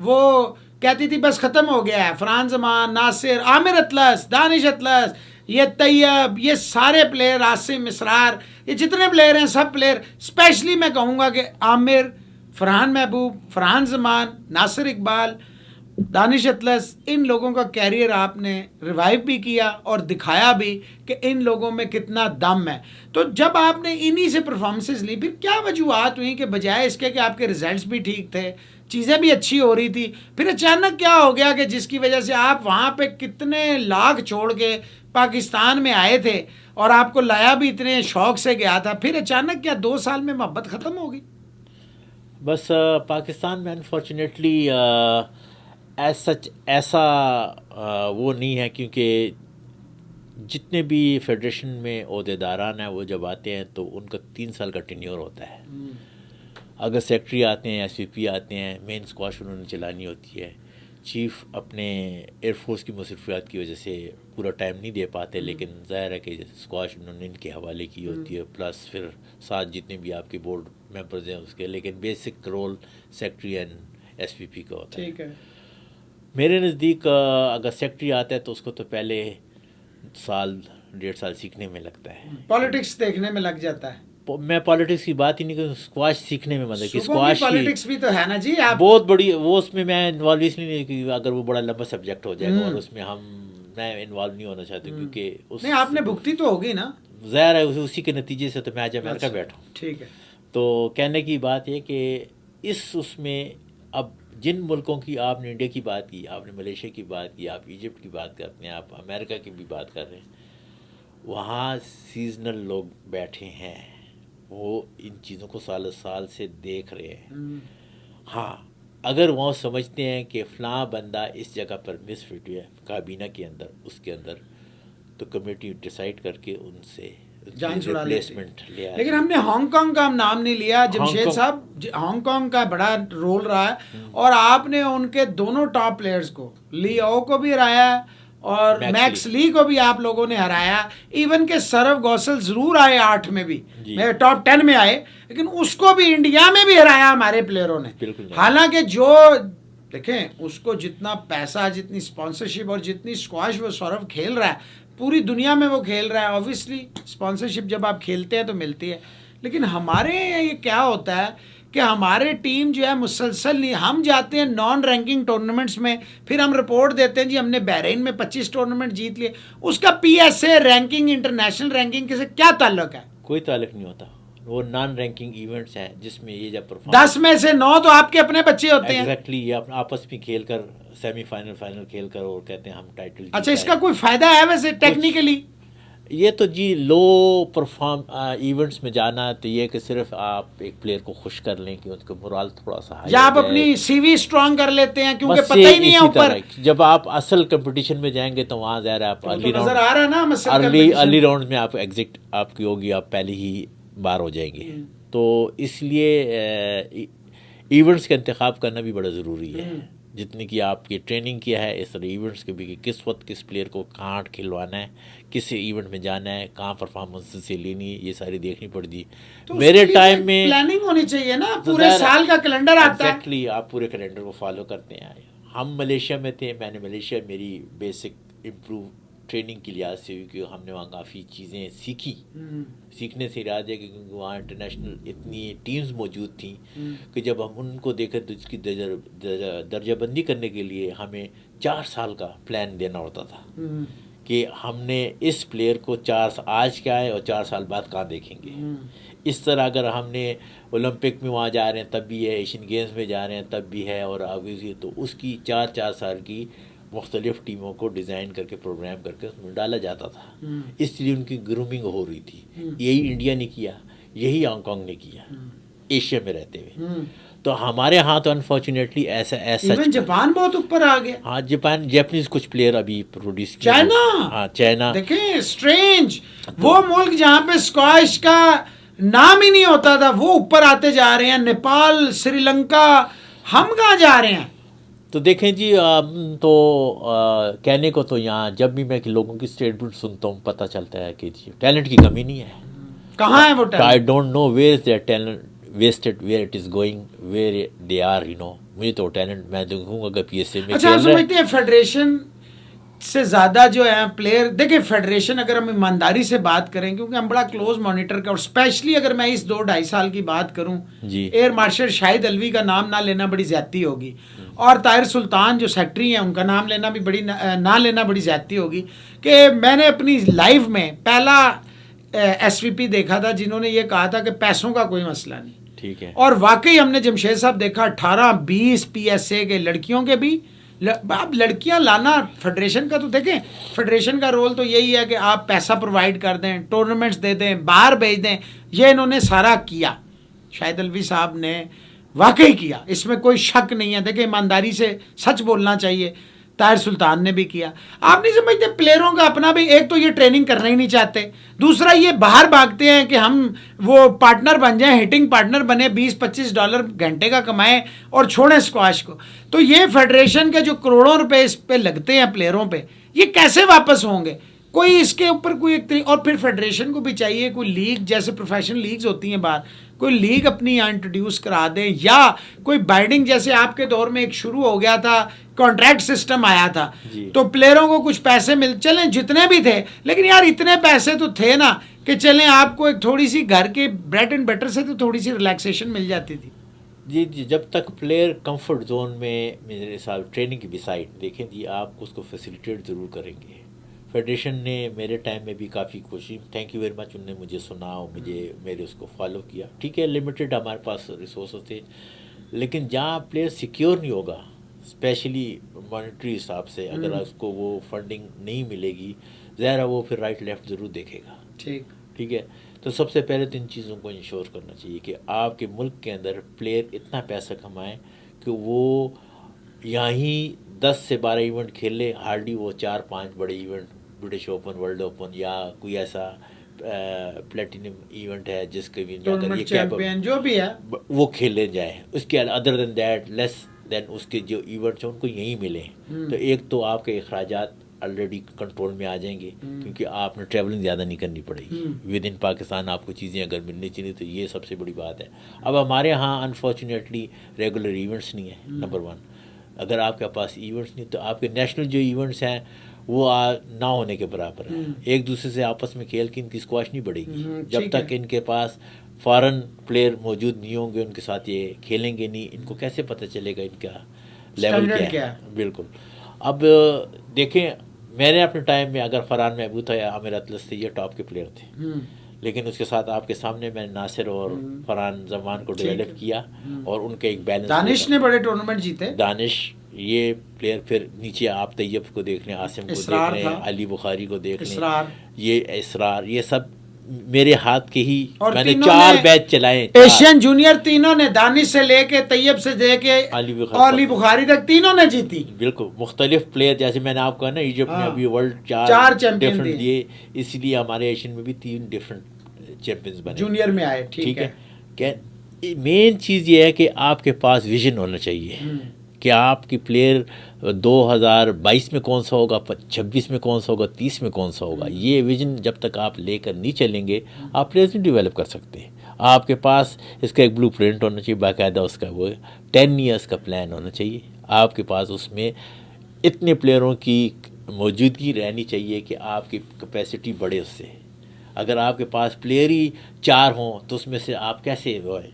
وہ کہتی تھی بس ختم ہو گیا ہے, فرحان زمان, ناصر, عامر اطلس, دانش اطلس, یہ طیب, یہ سارے پلیئر, عاصم اسرار, یہ جتنے پلیئر ہیں سب پلیئر, اسپیشلی میں کہوں گا کہ عامر, فرحان محبوب, فرحان زمان, ناصر اقبال دانش اطلس، ان لوگوں کا کیریئر آپ نے ریوائیو بھی کیا اور دکھایا بھی کہ ان لوگوں میں کتنا دم ہے. تو جب آپ نے انہی سے پرفارمنسز لی، پھر کیا وجوہات ہوئیں کہ بجائے اس کے کہ آپ کے ریزلٹس بھی ٹھیک تھے، چیزیں بھی اچھی ہو رہی تھی، پھر اچانک کیا ہو گیا کہ جس کی وجہ سے آپ وہاں پہ کتنے لاکھ چھوڑ کے پاکستان میں آئے تھے اور آپ کو لایا بھی اتنے شوق سے گیا تھا، پھر اچانک کیا 2 سال میں محبت ختم ہو گئی؟ بس پاکستان میں انفارچونیٹلی ایز سچ ایسا وہ نہیں ہے، کیونکہ جتنے بھی فیڈریشن میں عہدیداران ہیں وہ جب آتے ہیں تو ان کا 3 سال کا ٹینیور ہوتا ہے. اگر سیکٹری آتے ہیں، ایس پی پی آتے ہیں، مین اسکواش انہوں نے چلانی ہوتی ہے. چیف اپنے ایئر فورس کی مصروفیات کی وجہ سے پورا ٹائم نہیں دے پاتے، لیکن ظاہر ہے کہ اسکواش انہوں نے ان کے حوالے کی ہوتی ہے، پلس پھر ساتھ جتنے بھی آپ کے بورڈ ممبرز ہیں اس کے، لیکن basic role secretary and S P P کا ہوتا ہے. ٹھیک ہے. میرے نزدیک اگر سیکٹری آتا ہے تو اس کو تو پہلے 1.5 سال سیکھنے میں لگتا ہے، پالیٹکس دیکھنے میں لگ جاتا ہے. میں پالیٹکس کی بات ہی نہیں کروں، اسکواش سیکھنے میں مطلب کہ اسکواش پالیٹکس بھی تو ہے نا جی، آپ بہت بڑی وہ اس میں انوالو اس لیے نہیں کہ اگر وہ بڑا لمبا سبجیکٹ ہو جائے گا اور اس میں میں انوالو نہیں ہونا چاہتا، کیونکہ نہیں آپ نے بھگتی تو ہوگی نا، ظاہر ہے اسی کے نتیجے سے تو میں آج امریکہ بیٹھا ہوں. ٹھیک ہے. تو کہنے کی بات یہ کہ اس میں اب جن ملکوں کی آپ نے انڈیا کی بات کی، آپ نے ملیشیا کی بات کی، آپ ایجپٹ کی بات کرتے ہیں، آپ امریکہ کی بھی بات کر رہے ہیں، وہاں سیزنل لوگ بیٹھے ہیں، وہ ان چیزوں کو سال سے دیکھ رہے ہیں. ہاں اگر وہ سمجھتے ہیں کہ فلاں بندہ اس جگہ پر مس فٹ ہے کابینہ کے اندر، اس کے اندر، تو کمیٹی ڈیسائیڈ کر کے ان سے جان چھڑا ریپلیسمنٹ لیا. لیکن ہم نے ہانگ کانگ کا نام نہیں لیا. جمشید صاحب، ہانگ کانگ کا بڑا رول رہا ہے اور آپ نے ان کے دونوں ٹاپ پلیئرز کو، لی او کو بھی ہرایا اور میکس لی کو بھی آپ لوگوں نے ہرایا. ایون کہ سرو گوسل ضرور آئے 8 میں بھی، میرے ٹاپ 10 میں آئے، لیکن اس کو بھی انڈیا میں بھی ہرایا ہمارے پلیئروں نے. حالانکہ جو دیکھیں اس کو جتنا پیسہ، جتنی اسپانسرشپ اور جتنی اسکواش وہ سورو کھیل رہا ہے، پوری دنیا میں وہ کھیل رہا ہے. اوبیسلی اسپانسرشپ جب آپ کھیلتے ہیں تو ملتی ہے، لیکن ہمارے یہ کیا ہوتا ہے کہ ہمارے ٹیم جو ہے مسلسل نہیں، ہم جاتے ہیں نان رینکنگ ٹورنامنٹس میں، پھر ہم رپورٹ دیتے ہیں جی ہم نے بحرین میں 25 ٹورنامنٹ جیت لیے. اس کا پی ایس اے رینکنگ، انٹرنیشنل رینکنگ کے سے کیا تعلق ہے؟ کوئی تعلق نہیں ہوتا. وہ نان رینکنگ ایونٹس ہیں جس میں یہ جب 10 میں سے 9 تو آپ کے اپنے بچے ہوتے ہیں. ایگزیکٹلی، یہ آپس میں کھیل کر سیمی فائنل، فائنل کھیل کر اور کہتے ہیں ہم ٹائٹل. اچھا، اس کا کوئی فائدہ ہے ویسے ٹیکنیکلی؟ یہ تو جی لو پرفارم ایونٹس میں جانا تو یہ کہ صرف آپ ایک پلیئر کو خوش کر لیں کہ ان کا morale تھوڑا سا ہائی، یا آپ اپنی سی وی اسٹرانگ کر لیتے ہیں کیونکہ پتہ ہی نہیں ہے اوپر. جب آپ اصل کمپٹیشن میں جائیں گے تو وہاں ظاہر ہے آپ ارلی راؤنڈ میں آپ ایگزٹ آپ کی ہوگی، آپ پہلے ہی باہر ہو جائیں گے. تو اس لیے ایونٹس کا انتخاب کرنا بھی بڑا ضروری ہے. جتنی کہ آپ کی ٹریننگ کیا ہے اس طرح ایونٹس کے بھی، کہ کس وقت کس پلیئر کو کہاں کھلوانا ہے، کس ایونٹ میں جانا ہے، کہاں پرفارمنس سے لینی ہے، یہ ساری دیکھنی پڑتی. میرے ٹائم میں پلاننگ ہونی چاہیے نا، پورے سال کا کیلنڈر آتا ہے. ایگزیکٹلی، آپ پورے کیلنڈر کو فالو کرتے ہیں. ہم ملیشیا میں تھے، میں نے ملیشیا میری بیسک امپروو ٹریننگ کے لحاظ سے، کیونکہ ہم نے وہاں کافی چیزیں سیکھی. سیکھنے سے ارادہ ہے کہ کیونکہ وہاں انٹرنیشنل اتنی ٹیمز موجود تھیں کہ جب ہم ان کو دیکھیں تو اس کی درجہ بندی کرنے کے لیے ہمیں 4 سال کا پلان دینا ہوتا تھا کہ ہم نے اس پلیئر کو 4 آج کیا ہے اور 4 سال بعد کہاں دیکھیں گے. اس طرح اگر ہم نے اولمپک میں وہاں جا رہے ہیں تب بھی ہے، ایشین گیمز میں جا رہے ہیں تب بھی ہے، اور آگے تو اس کی 4 سال کی مختلف ٹیموں کو ڈیزائن کر کے پروگرام کر کے اس میں ڈالا جاتا تھا. اس لیے ان کی گرومنگ ہو رہی تھی. یہی انڈیا نے کیا، یہی ہانگ کانگ نے کیا ایشیا میں رہتے ہوئے. تو ہمارے ہاں تو انفارچونیٹلی ایسا جاپان بہت اوپر آ گیا. ہاں جیپنیز کچھ پلیئر ابھی پروڈیوس کیا. چائنا دیکھیں اسٹرینج، وہ ملک جہاں پہ اسکواش کا نام ہی نہیں ہوتا تھا وہ اوپر آتے جا رہے ہیں. نیپال، سری لنکا، ہم کہاں جا رہے ہیں؟ تو دیکھیں جی، تو کہنے کو تو یہاں جب بھی میں لوگوں کی اسٹیٹمنٹ سنتا ہوں پتہ چلتا ہے کہ جی ٹیلنٹ کی کمی نہیں ہے. کہاں ہے وہ talent? I don't know where is their talent wasted, where it is going, where they are. مجھے تو ٹیلنٹ میں دیکھوں گا پی ایس اے میں. اچھا، سمجھتے ہیں فیڈریشن سے زیادہ جو ہے پلیئر، دیکھیں فیڈریشن اگر ہم ایمانداری سے بات کریں، کیونکہ ہم بڑا کلوز مانیٹر کا، اور اسپیشلی اگر میں اس 2-2.5 سال کی بات کروں، ایئر مارشل شاہد علوی کا نام نہ لینا بڑی زیادتی ہوگی. اور طاہر سلطان جو سیکٹری ہیں ان کا نام لینا بھی نہ لینا بڑی زیادتی ہوگی کہ میں نے اپنی لائف میں پہلا ایس وی پی دیکھا تھا جنہوں نے یہ کہا تھا کہ پیسوں کا کوئی مسئلہ نہیں. ٹھیک ہے. اور واقعی ہم نے جمشید صاحب دیکھا 18-20 PSA کے لڑکیوں کے بھی. اب لڑکیاں لانا فیڈریشن کا تو دیکھیں, فیڈریشن کا رول تو یہی ہے کہ آپ پیسہ پرووائڈ کر دیں, ٹورنامنٹس دے دیں, باہر بھیج دیں. یہ انہوں نے سارا کیا, شاہد الوی صاحب نے واقعی کیا, اس میں کوئی شک نہیں ہے. دیکھیں ایمانداری سے سچ بولنا چاہیے, طاہر سلطان نے بھی کیا. آپ نہیں سمجھتے پلیئروں کا اپنا بھی, ایک تو یہ ٹریننگ کرنا ہی نہیں چاہتے, دوسرا یہ باہر بھاگتے ہیں کہ ہم وہ پارٹنر بن جائیں, ہٹنگ پارٹنر بنے, $20-25 گھنٹے کا کمائیں اور چھوڑیں اسکواش کو. تو یہ فیڈریشن کے جو کروڑوں روپے اس پہ لگتے ہیں پلیئروں پہ, یہ کیسے واپس ہوں گے؟ کوئی اس کے اوپر کوئی ایک اور پھر فیڈریشن کو بھی چاہیے کوئی لیگ, جیسے پروفیشنل لیگز ہوتی ہیں باہر, کوئی لیگ اپنی یہاں انٹروڈیوس کرا دیں, یا کوئی بائڈنگ جیسے آپ کے دور میں ایک شروع ہو گیا تھا, کانٹریکٹ سسٹم آیا تھا, تو پلیئروں کو کچھ پیسے چلیں جتنے بھی تھے, لیکن یار اتنے پیسے تو تھے نا کہ چلیں آپ کو ایک تھوڑی سی گھر کے بریڈ اینڈ بٹر سے تو تھوڑی سی ریلیکسیشن مل جاتی تھی. جی, جب تک پلیئر کمفرٹ زون میں, میرے حساب ٹریننگ کی بھی سائڈ دیکھیں جی, آپ اس کو فیسیلیٹیٹ ضرور کریں گے. فیڈریشن نے میرے ٹائم میں بھی کافی کوشش, تھینک یو ویری مچ, انہوں نے مجھے سنا اور میرے اس کو فالو کیا. ٹھیک ہے, لمیٹڈ ہمارے پاس ریسورسز تھے, لیکن جہاں پلیئر سیکیور نہیں ہوگا, اسپیشلی مانیٹری حساب سے, اگر اس کو وہ فنڈنگ نہیں ملے گی, ظاہر ہے وہ پھر رائٹ لیفٹ ضرور دیکھے گا. ٹھیک ہے, تو سب سے پہلے تو ان چیزوں کو انشور کرنا چاہیے کہ آپ کے ملک کے اندر پلیئر اتنا پیسہ کمائیں کہ وہ یہاں ہی 10 سے 12 ایونٹ کھیل لے, ہارڈلی وہ 4-5 بڑے event, British open, world open, یا کوئی ایسا پلیٹینم ایونٹ ہے جس کے بھی چیمپئن جو بھی ہے وہ کھیلے جائیں. اس کے ادر دین دیٹ لیس دین اس کے جو ایونٹس ہیں ان کو یہیں ملیں. تو ایک تو آپ کے اخراجات آلریڈی کنٹرول میں آ جائیں گے, کیونکہ آپ نے ٹریولنگ زیادہ نہیں کرنی پڑے گی. ود ان پاکستان آپ کو چیزیں اگر ملنی چاہیے تو یہ سب سے بڑی بات ہے. اب ہمارے ہاں انفارچونیٹلی ریگولر ایونٹس نہیں ہیں, نمبر 1. اگر آپ کے پاس ایونٹس نہیں تو آپ کے نیشنل جو ایونٹس ہیں وہ نہ ہونے کے برابر ہیں. ایک دوسرے سے آپس میں کھیل کے ان کی اسکواش نہیں بڑھے گی جب تک ان کے پاس فارن پلیئر موجود نہیں ہوں گے, ان کے ساتھ یہ کھیلیں گے نہیں, ان کو کیسے پتہ چلے گا ان کا لیول کیا ہے. بالکل. اب دیکھیں, میں نے اپنے ٹائم میں اگر فرحان محبوب تھا یا عامر اطلس تھے, یہ ٹاپ کے پلیئر تھے, لیکن اس کے ساتھ آپ کے سامنے میں نے ناصر اور فرحان زمان کو ڈیولپ کیا, اور ان کا ایک بیلنس. دانش نے بڑے ٹورنامنٹ جیتے, دانش یہ پلیئر, پھر نیچے آپ طیب کو دیکھ لیں, عاصم کو دیکھ لیں, علی بخاری کو دیکھ لیں, یہ اسرار, یہ سب میرے ہاتھ کے ہی, میں نے 4 بیچ چلائے. ایشین جونیئر تینوں نے, دانش سے لے کے طیب سے لے کے علی بخاری تک تینوں نے جیتی. بالکل مختلف پلیئر, جیسے میں نے آپ کو کہا نا ایجپٹ نے ابھی ورلڈ 4 چیمپئن دیے, اس لیے ہمارے ایشین میں بھی 3 ڈفرینٹ چیمپئنز بنے جونیئر میں آئے. ٹھیک ہے, کہ مین چیز یہ ہے کہ آپ کے پاس ویژن ہونا چاہیے کہ آپ کی پلیئر 2022 میں کون سا ہوگا, 26 میں کون سا ہوگا, 30 میں کون سا ہوگا. یہ ویژن جب تک آپ لے کر نہیں چلیں گے آپ پلیئرز نہیں ڈیولپ کر سکتے. آپ کے پاس اس کا ایک بلو پرنٹ ہونا چاہیے باقاعدہ, اس کا وہ 10 ایئرس کا پلان ہونا چاہیے. آپ کے پاس اس میں اتنے پلیئروں کی موجودگی رہنی چاہیے کہ آپ کی کیپیسٹی بڑھے اس سے. اگر آپ کے پاس پلیئر ہی 4 ہوں تو اس میں سے آپ کیسے وہ ہے.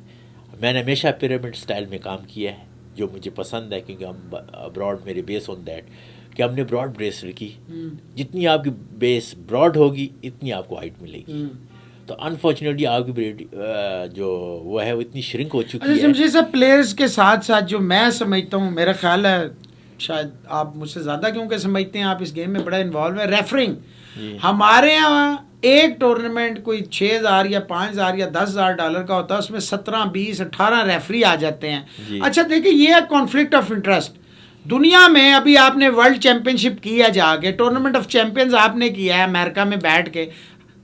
میں نے ہمیشہ پیرامڈ سٹائل میں کام کیا ہے جو مجھے پسند ہے, کیونکہ ہم ابراڈ میرے بیس آن دیٹ کہ ہم نے براڈ بیس رکھی. جتنی آپ کی بیس براڈ ہوگی اتنی آپ کو ہائٹ ملے گی. تو انفارچونیٹلی آپ کی جو وہ ہے وہ اتنی شرنک ہو چکی ہے. جمشید صاحب پلیئرز کے ساتھ ساتھ جو میں سمجھتا ہوں, میرا خیال ہے شاید آپ مجھ سے زیادہ کیونکہ سمجھتے ہیں, آپ اس گیم میں بڑا انوالو ہے, ریفرنگ. ہمارے یہاں ایک ٹورنامنٹ کوئی 6,000 یا 5,000 یا $10,000 کا ہوتا ہے, اس میں 17, 20, 18 ریفری آ جاتے ہیں. اچھا دیکھیں, یہ ہے کانفلکٹ آف انٹرسٹ. دنیا میں ابھی آپ نے ورلڈ چیمپئن شپ کیا, جا کے ٹورنامنٹ آف چیمپئنز آپ نے کیا ہے امریکہ میں بیٹھ کے,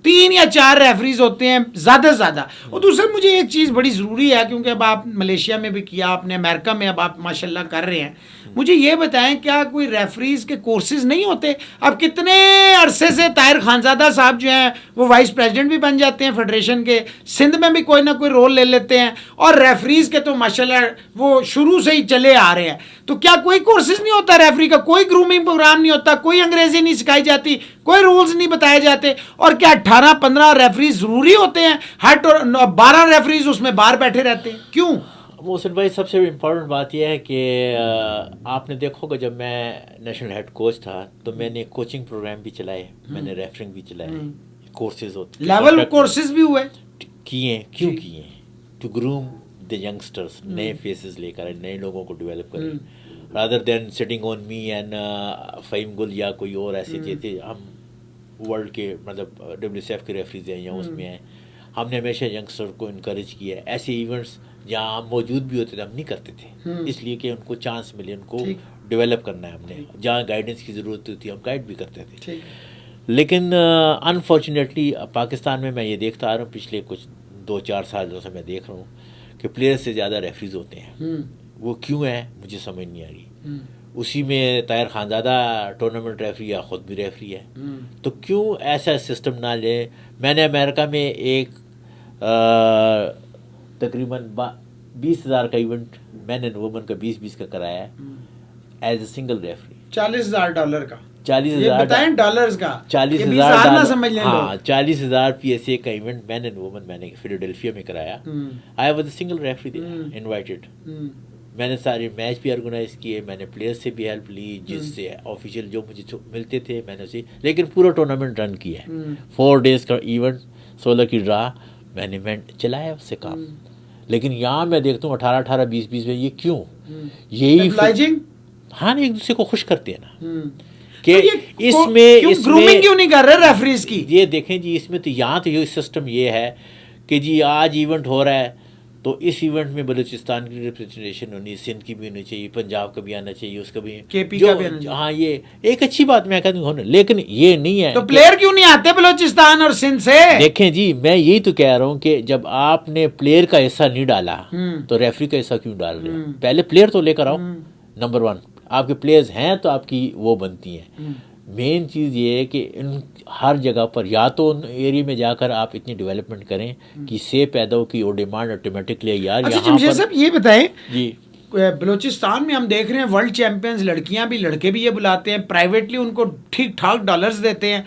3 یا 4 ریفریز ہوتے ہیں زیادہ سے زیادہ. اور دوسرا مجھے ایک چیز بڑی ضروری ہے, کیونکہ اب آپ ملیشیا میں بھی کیا, آپ نے امریکہ میں اب آپ ماشاءاللہ کر رہے ہیں, مجھے یہ بتائیں کیا کوئی ریفریز کے کورسز نہیں ہوتے؟ اب کتنے عرصے سے طاہر خانزادہ صاحب جو ہیں وہ وائس پریزیڈنٹ بھی بن جاتے ہیں فیڈریشن کے, سندھ میں بھی کوئی نہ کوئی رول لے لیتے ہیں, اور ریفریز کے تو ماشاءاللہ وہ شروع سے ہی چلے آ رہے ہیں. تو کیا کوئی کورسز نہیں ہوتا ریفری کا, کوئی گرومنگ پروگرام نہیں ہوتا, کوئی انگریزی نہیں سکھائی جاتی, کوئی رولز نہیں بتائے جاتے؟ اور کیا 18-15 ریفریز ضروری ہوتے ہیں؟ ہر 12 ریفریز اس میں باہر بیٹھے رہتے ہیں, کیوں؟ محسن بھائی سب سے امپورٹنٹ بات یہ ہے کہ آپ نے دیکھو گا جب میں نیشنل ہیڈ کوچ تھا تو میں نے کوچنگ پروگرام بھی چلائے, میں نے ریفرنگ بھی چلائے, کورسز ہوتے لیول کورسز بھی ہوئے کیے, کیوں کیے, ٹو گروم دی ینگسٹرس, نئے فیسز لے کر نئے لوگوں کو ڈیولپ کریں, rather than sitting on me and Fahim Gul یا کوئی اور ایسے تھے. ہم ورلڈ کے مطلب WCF کے ریفریز ہیں یا اس میں ہیں, ہم نے ہمیشہ ینگسٹر کو انکریج کیا ہے. ایسے ایونٹس جہاں ہم موجود بھی ہوتے تھے ہم نہیں کرتے تھے, اس لیے کہ ان کو چانس ملے, ان کو ڈیولپ کرنا ہے. ہم نے جہاں گائیڈنس کی ضرورت ہوتی ہے ہم گائیڈ بھی کرتے تھے. لیکن انفارچونیٹلی پاکستان میں یہ دیکھتا آ رہا ہوں پچھلے کچھ 2-4 سالوں سے میں دیکھ رہا ہوں کہ پلیئر سے زیادہ ریفریز ہوتے ہیں. وہ کیوں ہے مجھے سمجھ نہیں آ رہی. اسی میں طاہر خانزادہ ٹورنامنٹ ریفری یا خود بھی ریفری ہے, تو کیوں ایسا سسٹم نہ لے. میں نے امریکہ میں ایک تقریباً 20,000 کا ایونٹ مین اینڈ وومن کا 20-20 کا کرایا ہے ایز اے سنگل ریفری. $40,000 کا, 40,000 ڈالرز کا, 40,000 ہاں 40,000 PSA کا ایونٹ مین اینڈ وومن میں نے فیلاڈیلفیا میں کرایا. I was a single referee invited. میں نے سارے میچ بھی آرگنائز کیے, میں نے پلیئر سے بھی ہیلپ لی, جس سے آفیشیل جو مجھے ملتے تھے میں نے اسے, لیکن پورا ٹورنامنٹ رن کیا ہے. 4 days کا ایونٹ, 16 کی ڈرا, مینجمنٹ چلایا اس سے کام. لیکن یہاں میں دیکھتا ہوں 18-18 20-20 میں یہ کیوں, یہی ہاں ایک دوسرے کو خوش کرتے ہیں نا کہ اس میں گرومنگ کیوں نہیں کر رہے ریفریز کی. یہ دیکھیں جی اس میں تو یہاں تو یہ سسٹم یہ ہے کہ جی آج ایونٹ ہو رہا ہے تو اس ایونٹ میں بلوچستان کی ریپرزنٹیشن ہونی, سندھ کی بھی ہونی چاہیے, پنجاب کا بھی آنا چاہیے, اس کا بھی, ہاں یہ ایک اچھی بات میں کہتا ہوں. لیکن یہ نہیں ہے تو پلیئر کیوں نہیں آتے بلوچستان اور سندھ سے. دیکھیں جی میں یہی تو کہہ رہا ہوں کہ جب آپ نے پلیئر کا حصہ نہیں ڈالا تو ریفری کا حصہ کیوں ڈال رہے ہیں. پہلے پلیئر تو لے کر آؤ. نمبر 1 آپ کے پلیئرز ہیں تو آپ کی وہ بنتی ہیں. مین چیز یہ ہے کہ ان ہر جگہ پر یا تو ان ایریا میں جا کر آپ اتنی ڈیولپمنٹ کریں کہ سے پیدا ہو کی وہ ڈیمانڈ آٹومیٹکلی یار. اچھا جمشید صاحب یہ بتائیں, جی بلوچستان میں ہم دیکھ رہے ہیں ورلڈ چیمپئنز لڑکیاں بھی لڑکے بھی یہ بلاتے ہیں, پرائیویٹلی ان کو ٹھیک ٹھاک ڈالرز دیتے ہیں,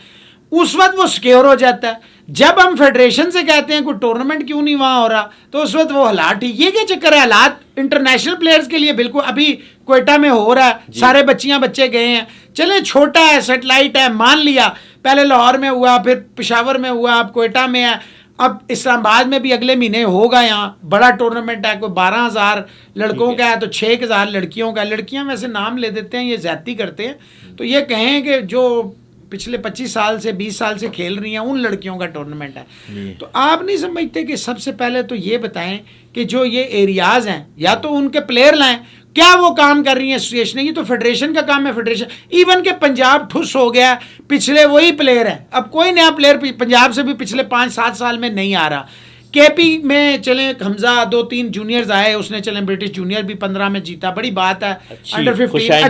اس وقت وہ سکیور ہو جاتا ہے. جب ہم فیڈریشن سے کہتے ہیں کوئی ٹورنامنٹ کیوں نہیں وہاں ہو رہا تو اس وقت وہ حالات ٹھیک. یہ کیا چکر ہے, حالات انٹرنیشنل پلیئرز کے لیے بالکل ابھی کوئٹہ میں ہو رہا ہے, سارے بچے گئے ہیں, چلیں چھوٹا ہے سیٹلائٹ ہے مان لیا, پہلے لاہور میں ہوا, پھر پشاور میں ہوا, اب کوئٹہ میں ہے, اب اسلام آباد میں بھی اگلے مہینے ہوگا. یہاں بڑا ٹورنامنٹ ہے, کوئی 12,000 لڑکوں کا ہے تو 6,000 لڑکیوں کا. لڑکیاں ویسے نام لے دیتے ہیں, یہ زیادتی کرتے ہیں. تو یہ کہیں کہ جو پچھلے 25 سال سے 20 سال سے کھیل رہی ہیں ان لڑکیوں کا ٹورنامنٹ ہے. تو آپ نہیں سمجھتے کہ سب سے پہلے تو یہ بتائیں کہ جو یہ ایریاز ہیں یا تو ان کے پلیئر لائیں, کیا وہ کام کر رہی ہیں ایسوسیشن. یہ تو فیڈریشن کا کام ہے. فیڈریشن ایون کہ پنجاب ٹھس ہو گیا, پچھلے وہی پلیئر ہیں, اب کوئی نیا پلیئر پنجاب سے بھی پچھلے 5-7 سال میں نہیں آ رہا. کے پی میں چلیں حمزہ 2-3 جونیئرز آئے, اس نے چلیں برٹش جونیئر بھی 15 میں جیتا, بڑی بات ہے. انڈر 15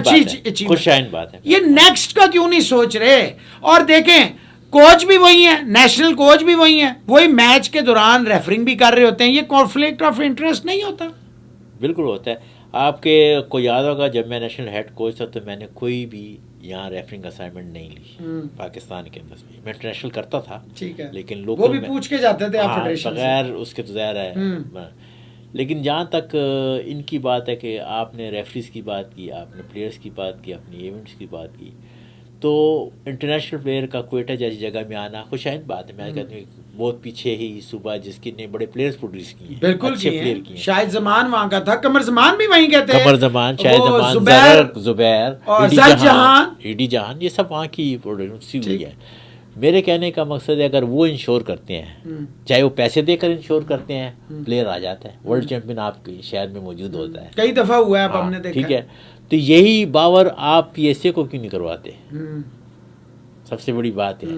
اچھی بات ہے. یہ نیکسٹ کا کیوں نہیں سوچ رہے. اور دیکھیں کوچ بھی وہی ہیں, نیشنل کوچ بھی وہی ہیں, وہی میچ کے دوران ریفرنگ بھی کر رہے ہوتے ہیں. یہ کانفلکٹ آف انٹرسٹ نہیں ہوتا. بالکل ہوتا ہے. آپ کے کو یاد ہوگا جب میں نیشنل ہیڈ کوچ تھا تو میں نے کوئی بھی یہاں ریفرنگ اسائنمنٹ نہیں لی پاکستان کے اندر. میں انٹرنیشنل کرتا تھا لیکن لوگ وہ بھی پوچھ کے جاتے تھے بغیر اس کے تو ظاہر ہے. لیکن جہاں تک ان کی بات ہے کہ آپ نے ریفریز کی بات کی, آپ نے پلیئرس کی بات کی, اپنی ایونٹس کی بات کی, تو انٹرنیشنل پلیئر کا کوئٹہ جیسی جگہ میں آنا خوشائن بات ہے. میں کہتا ہوں بہت پیچھے ہی صوبہ جس کی نے بڑے پلیئرز پروڈیوس کیے ہیں, بالکل اچھے پلیئر کیے ہیں. شاہد زمان وہاں کا تھا, قمر زمان بھی وہیں کہتے ہیں, قمر زمان, شاہد زمان, زبیر, ایڈی جہان, یہ سب وہاں کی پروڈیوس ہوئی ہے. میرے کہنے کا مقصد ہے اگر وہ انشور کرتے ہیں, چاہے وہ پیسے دے کر انشور کرتے ہیں, پلیئر آ جاتا ہے. ورلڈ چیمپئن آپ کے شہر میں موجود ہوتا ہے, کئی دفعہ ہوا ہے, اب ہم نے دیکھا. ٹھیک ہے, تو یہی باور آپ پی ایس اے کو کیوں نہیں کرواتے. سب سے بڑی بات ہے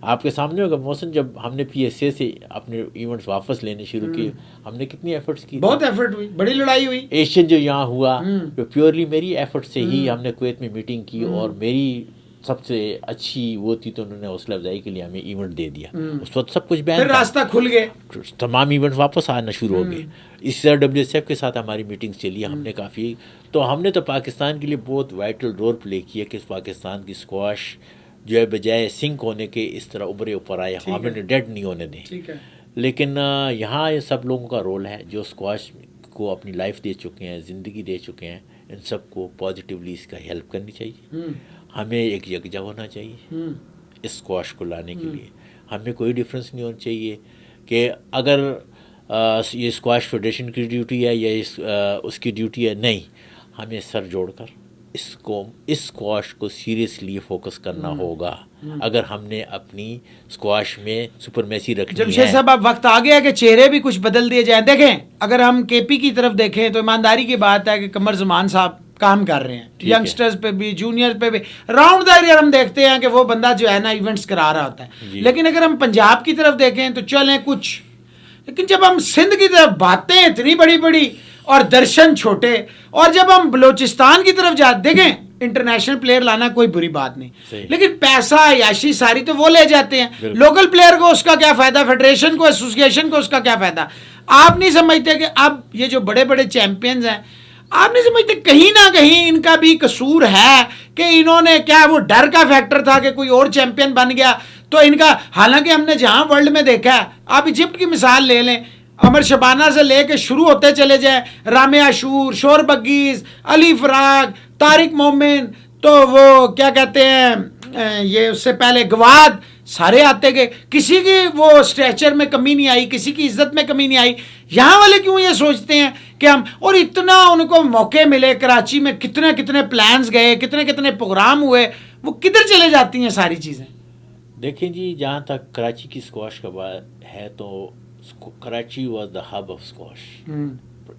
آپ کے سامنے ہوگا محسن, جب ہم نے پی ایس اے سے اپنے ایونٹس واپس لینے شروع کیے, ہم نے کتنی ایفرٹس کی, بہت ایفرٹ ہوئی, بڑی لڑائی ہوئی. ایشین جو یہاں ہوا پیورلی میری ایفرٹ سے ہی ہم نے کویت میں میٹنگ کی, اور میری سب سے اچھی وہ تھی تو انہوں نے حوصلہ افزائی کے لیے ہمیں ایونٹ دے دیا. اس وقت سب کچھ بیان, پھر راستہ کھل گئے, تمام ایونٹ واپس آنا شروع ہو گئے. اس طرح WCF کے ساتھ ہماری میٹنگز چلی, ہم نے کافی, تو ہم نے تو پاکستان کے لیے بہت وائٹل رول پلے کیا کہ پاکستان کی اسکواش جو ہے بجائے سنک ہونے کے اس طرح ابھرے اوپر آئے, ہم نے ڈیڈ نہیں ہونے دیں. لیکن یہاں یہ سب لوگوں کا رول ہے جو اسکواش کو اپنی لائف دے چکے ہیں, زندگی دے چکے ہیں, ان سب کو پازیٹیولی اس کا ہیلپ کرنی چاہیے. ہمیں ایک یکجا ہونا چاہیے اس اسکواش کو لانے کے لیے. ہمیں کوئی ڈفرینس نہیں ہونا چاہیے کہ اگر یہ اسکواش فیڈریشن کی ڈیوٹی ہے یا اس کی ڈیوٹی ہے. نہیں, ہمیں سر جوڑ کر اس اسکواش کو سیریسلی فوکس کرنا ہوگا اگر ہم نے اپنی اسکواش میں سپرمیسی رکھنی ہے. جمشید صاحب اب وقت آ گیا کہ چہرے بھی کچھ بدل دیے جائیں. دیکھیں اگر ہم کے پی کی طرف دیکھیں تو ایمانداری کی بات ہے کہ قمر زمان صاحب کام کر رہے ہیں, ینگسٹرز پہ بھی جونیئر پہ بھی راؤنڈ دا ایئر ہم دیکھتے ہیں کہ وہ بندہ جو ہے نا ایونٹس کرا رہا ہوتا ہے. لیکن اگر ہم پنجاب کی طرف دیکھیں تو چلیں کچھ, لیکن جب ہم سندھ کی طرف باتیں اتنی بڑی بڑی اور درشن چھوٹے, اور جب ہم بلوچستان کی طرف جاتے دیکھیں انٹرنیشنل پلیئر لانا کوئی بری بات نہیں, لیکن پیسہ عیاشی ساری تو وہ لے جاتے ہیں. لوکل پلیئر کو اس کا کیا فائدہ, فیڈریشن کو ایسوسیشن کو اس کا کیا فائدہ. آپ نہیں سمجھتے کہ اب یہ جو بڑے بڑے چیمپئنز ہیں, آپ نہیں سمجھتے کہیں نہ کہیں ان کا بھی قصور ہے کہ انہوں نے کیا, وہ ڈر کا فیکٹر تھا کہ کوئی اور چیمپئن بن گیا تو ان کا, حالانکہ ہم نے جہاں ورلڈ میں دیکھا ہے, آپ ایجپٹ کی مثال لے لیں, عمر شبانہ سے لے کے شروع ہوتے چلے جائیں, رامے عاشور, شور بگیز, علی فراق, طارق مومن, تو وہ کیا کہتے ہیں یہ اس سے پہلے گواد, سارے آتے گئے, کسی کی وہ اسٹریچر میں کمی نہیں آئی, کسی کی عزت میں کمی نہیں آئی. یہاں والے کیوں یہ سوچتے ہیں کہ ہم, اور اتنا ان کو موقع ملے, کراچی میں کتنے کتنے پلانز گئے, کتنے کتنے پروگرام ہوئے, وہ کدھر چلے جاتی ہیں ساری چیزیں. دیکھیں جی, جہاں تک کراچی کی اسکواش کا بات ہے تو Karachi was the hub of squash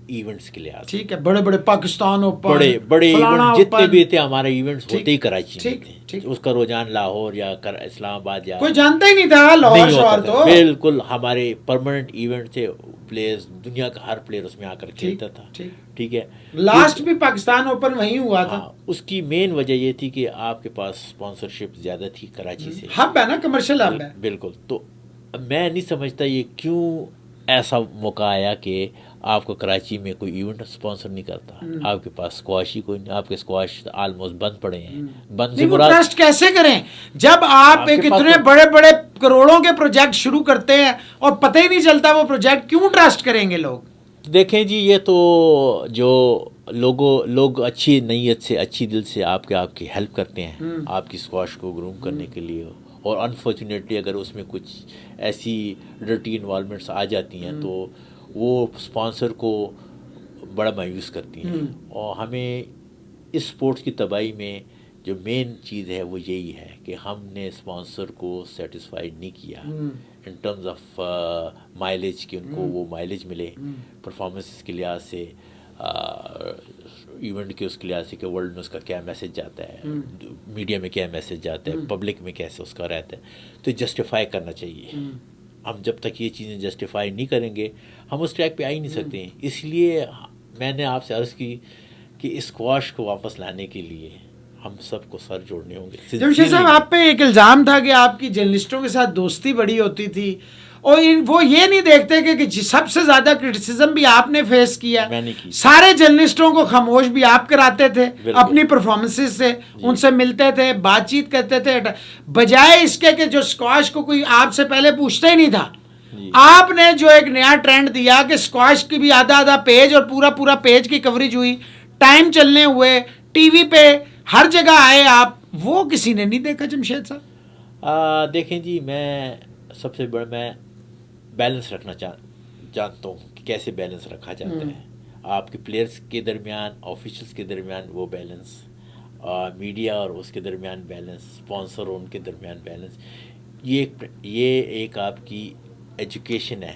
events کے لحاظ. ٹھیک ہے, بڑے بڑے پاکستان اوپن, بڑے بڑے ایونٹ جتنے بھی تھے ہمارے ایونٹس ہوتے ہی کراچی میں تھے. اس کا رجحان لاہور یا اسلام آباد یا کوئی جانتا ہی نہیں تھا لاہور شہر تو بالکل ہمارے پرماننٹ ایونٹ تھے. پلیئرز دنیا کا ہر پلیئر اس میں آ کر کھیلتا تھا. ٹھیک ہے, لاسٹ بھی پاکستان اوپن وہیں ہوا تھا. اس کی مین وجہ یہ تھی کہ آپ کے پاس اسپانسرشپ زیادہ تھی کراچی سے, ہب ہے نا, کمرشل ہب ہے. بالکل. تو میں نہیں سمجھتا یہ کیوں ایسا موقع آیا کہ آپ کو کراچی میں کوئی ایونٹ اسپانسر نہیں کرتا. آپ کے پاس اسکواش ہی کوئی نہیں, آپ کے اسکواش آلموسٹ بند پڑے ہیں. بند سے مراد ٹرسٹ کیسے کریں جب آپ ایک اتنے بڑے بڑے کروڑوں کے پروجیکٹ شروع کرتے ہیں اور پتہ ہی نہیں چلتا وہ پروجیکٹ, کیوں ٹرسٹ کریں گے لوگ. دیکھیں جی, یہ تو جو لوگ اچھی نیت سے, اچھی دل سے آپ کی ہیلپ کرتے ہیں آپ کی اسکواش کو گروم کرنے کے لیے, اور انفارچونیٹلی اگر اس میں کچھ ایسی ڈرٹی انوالومنٹس آ جاتی ہیں تو وہ اسپانسر کو بڑا مایوس کرتی ہیں. اور ہمیں اس اسپورٹس کی تباہی میں جو مین چیز ہے وہ یہی ہے کہ ہم نے اسپانسر کو سیٹسفائیڈ نہیں کیا ان ٹرمز آف مائلیج, کہ ان کو وہ مائلیج ملے پرفارمنس کے لحاظ سے, ایونٹ کے اس کے لحاظ سے کہ ورلڈ میں اس کا کیا میسج جاتا ہے, میڈیا میں کیا میسج جاتا ہے, پبلک میں کیسے اس کا رہتا ہے. تو جسٹیفائی کرنا چاہیے. ہم جب تک یہ چیزیں جسٹیفائی نہیں کریں گے ہم اس ٹریک پہ آ ہی نہیں سکتے ہیں. اس لیے میں نے آپ سے عرض کی کہ اسکواش کو واپس لانے کے لیے ہم سب کو سر جوڑنے ہوں گے. جمشید صاحب, آپ پہ ایک الزام تھا کہ آپ کی جرنلسٹوں کے ساتھ دوستی بڑی ہوتی تھی, اور وہ یہ نہیں دیکھتے کہ سب سے زیادہ کرٹیسزم بھی آپ نے فیس کیا. سارے جرنلسٹوں کو خاموش بھی آپ کراتے تھے اپنی پرفارمنسز سے, ان سے ملتے تھے, بات چیت کرتے تھے, بجائے اس کے کہ جو اسکواش کو کوئی آپ سے پہلے پوچھتا ہی نہیں تھا. آپ نے جو ایک نیا ٹرینڈ دیا کہ اسکواش کی بھی آدھا پیج اور پورا پیج کی کوریج ہوئی, ٹائم چلنے ہوئے, ٹی وی پہ ہر جگہ آئے آپ, وہ کسی نے نہیں دیکھا. جمشید صاحب دیکھیں جی, میں سب سے بڑا میں بیلنس رکھنا جانتا ہوں کہ کیسے بیلنس رکھا جاتا ہے. آپ کے پلیئرس کے درمیان, آفیشلس کے درمیان وہ بیلنس, میڈیا اور اس کے درمیان بیلنس, اسپانسر اور ان کے درمیان بیلنس, یہ ایک آپ کی ایجوکیشن ہے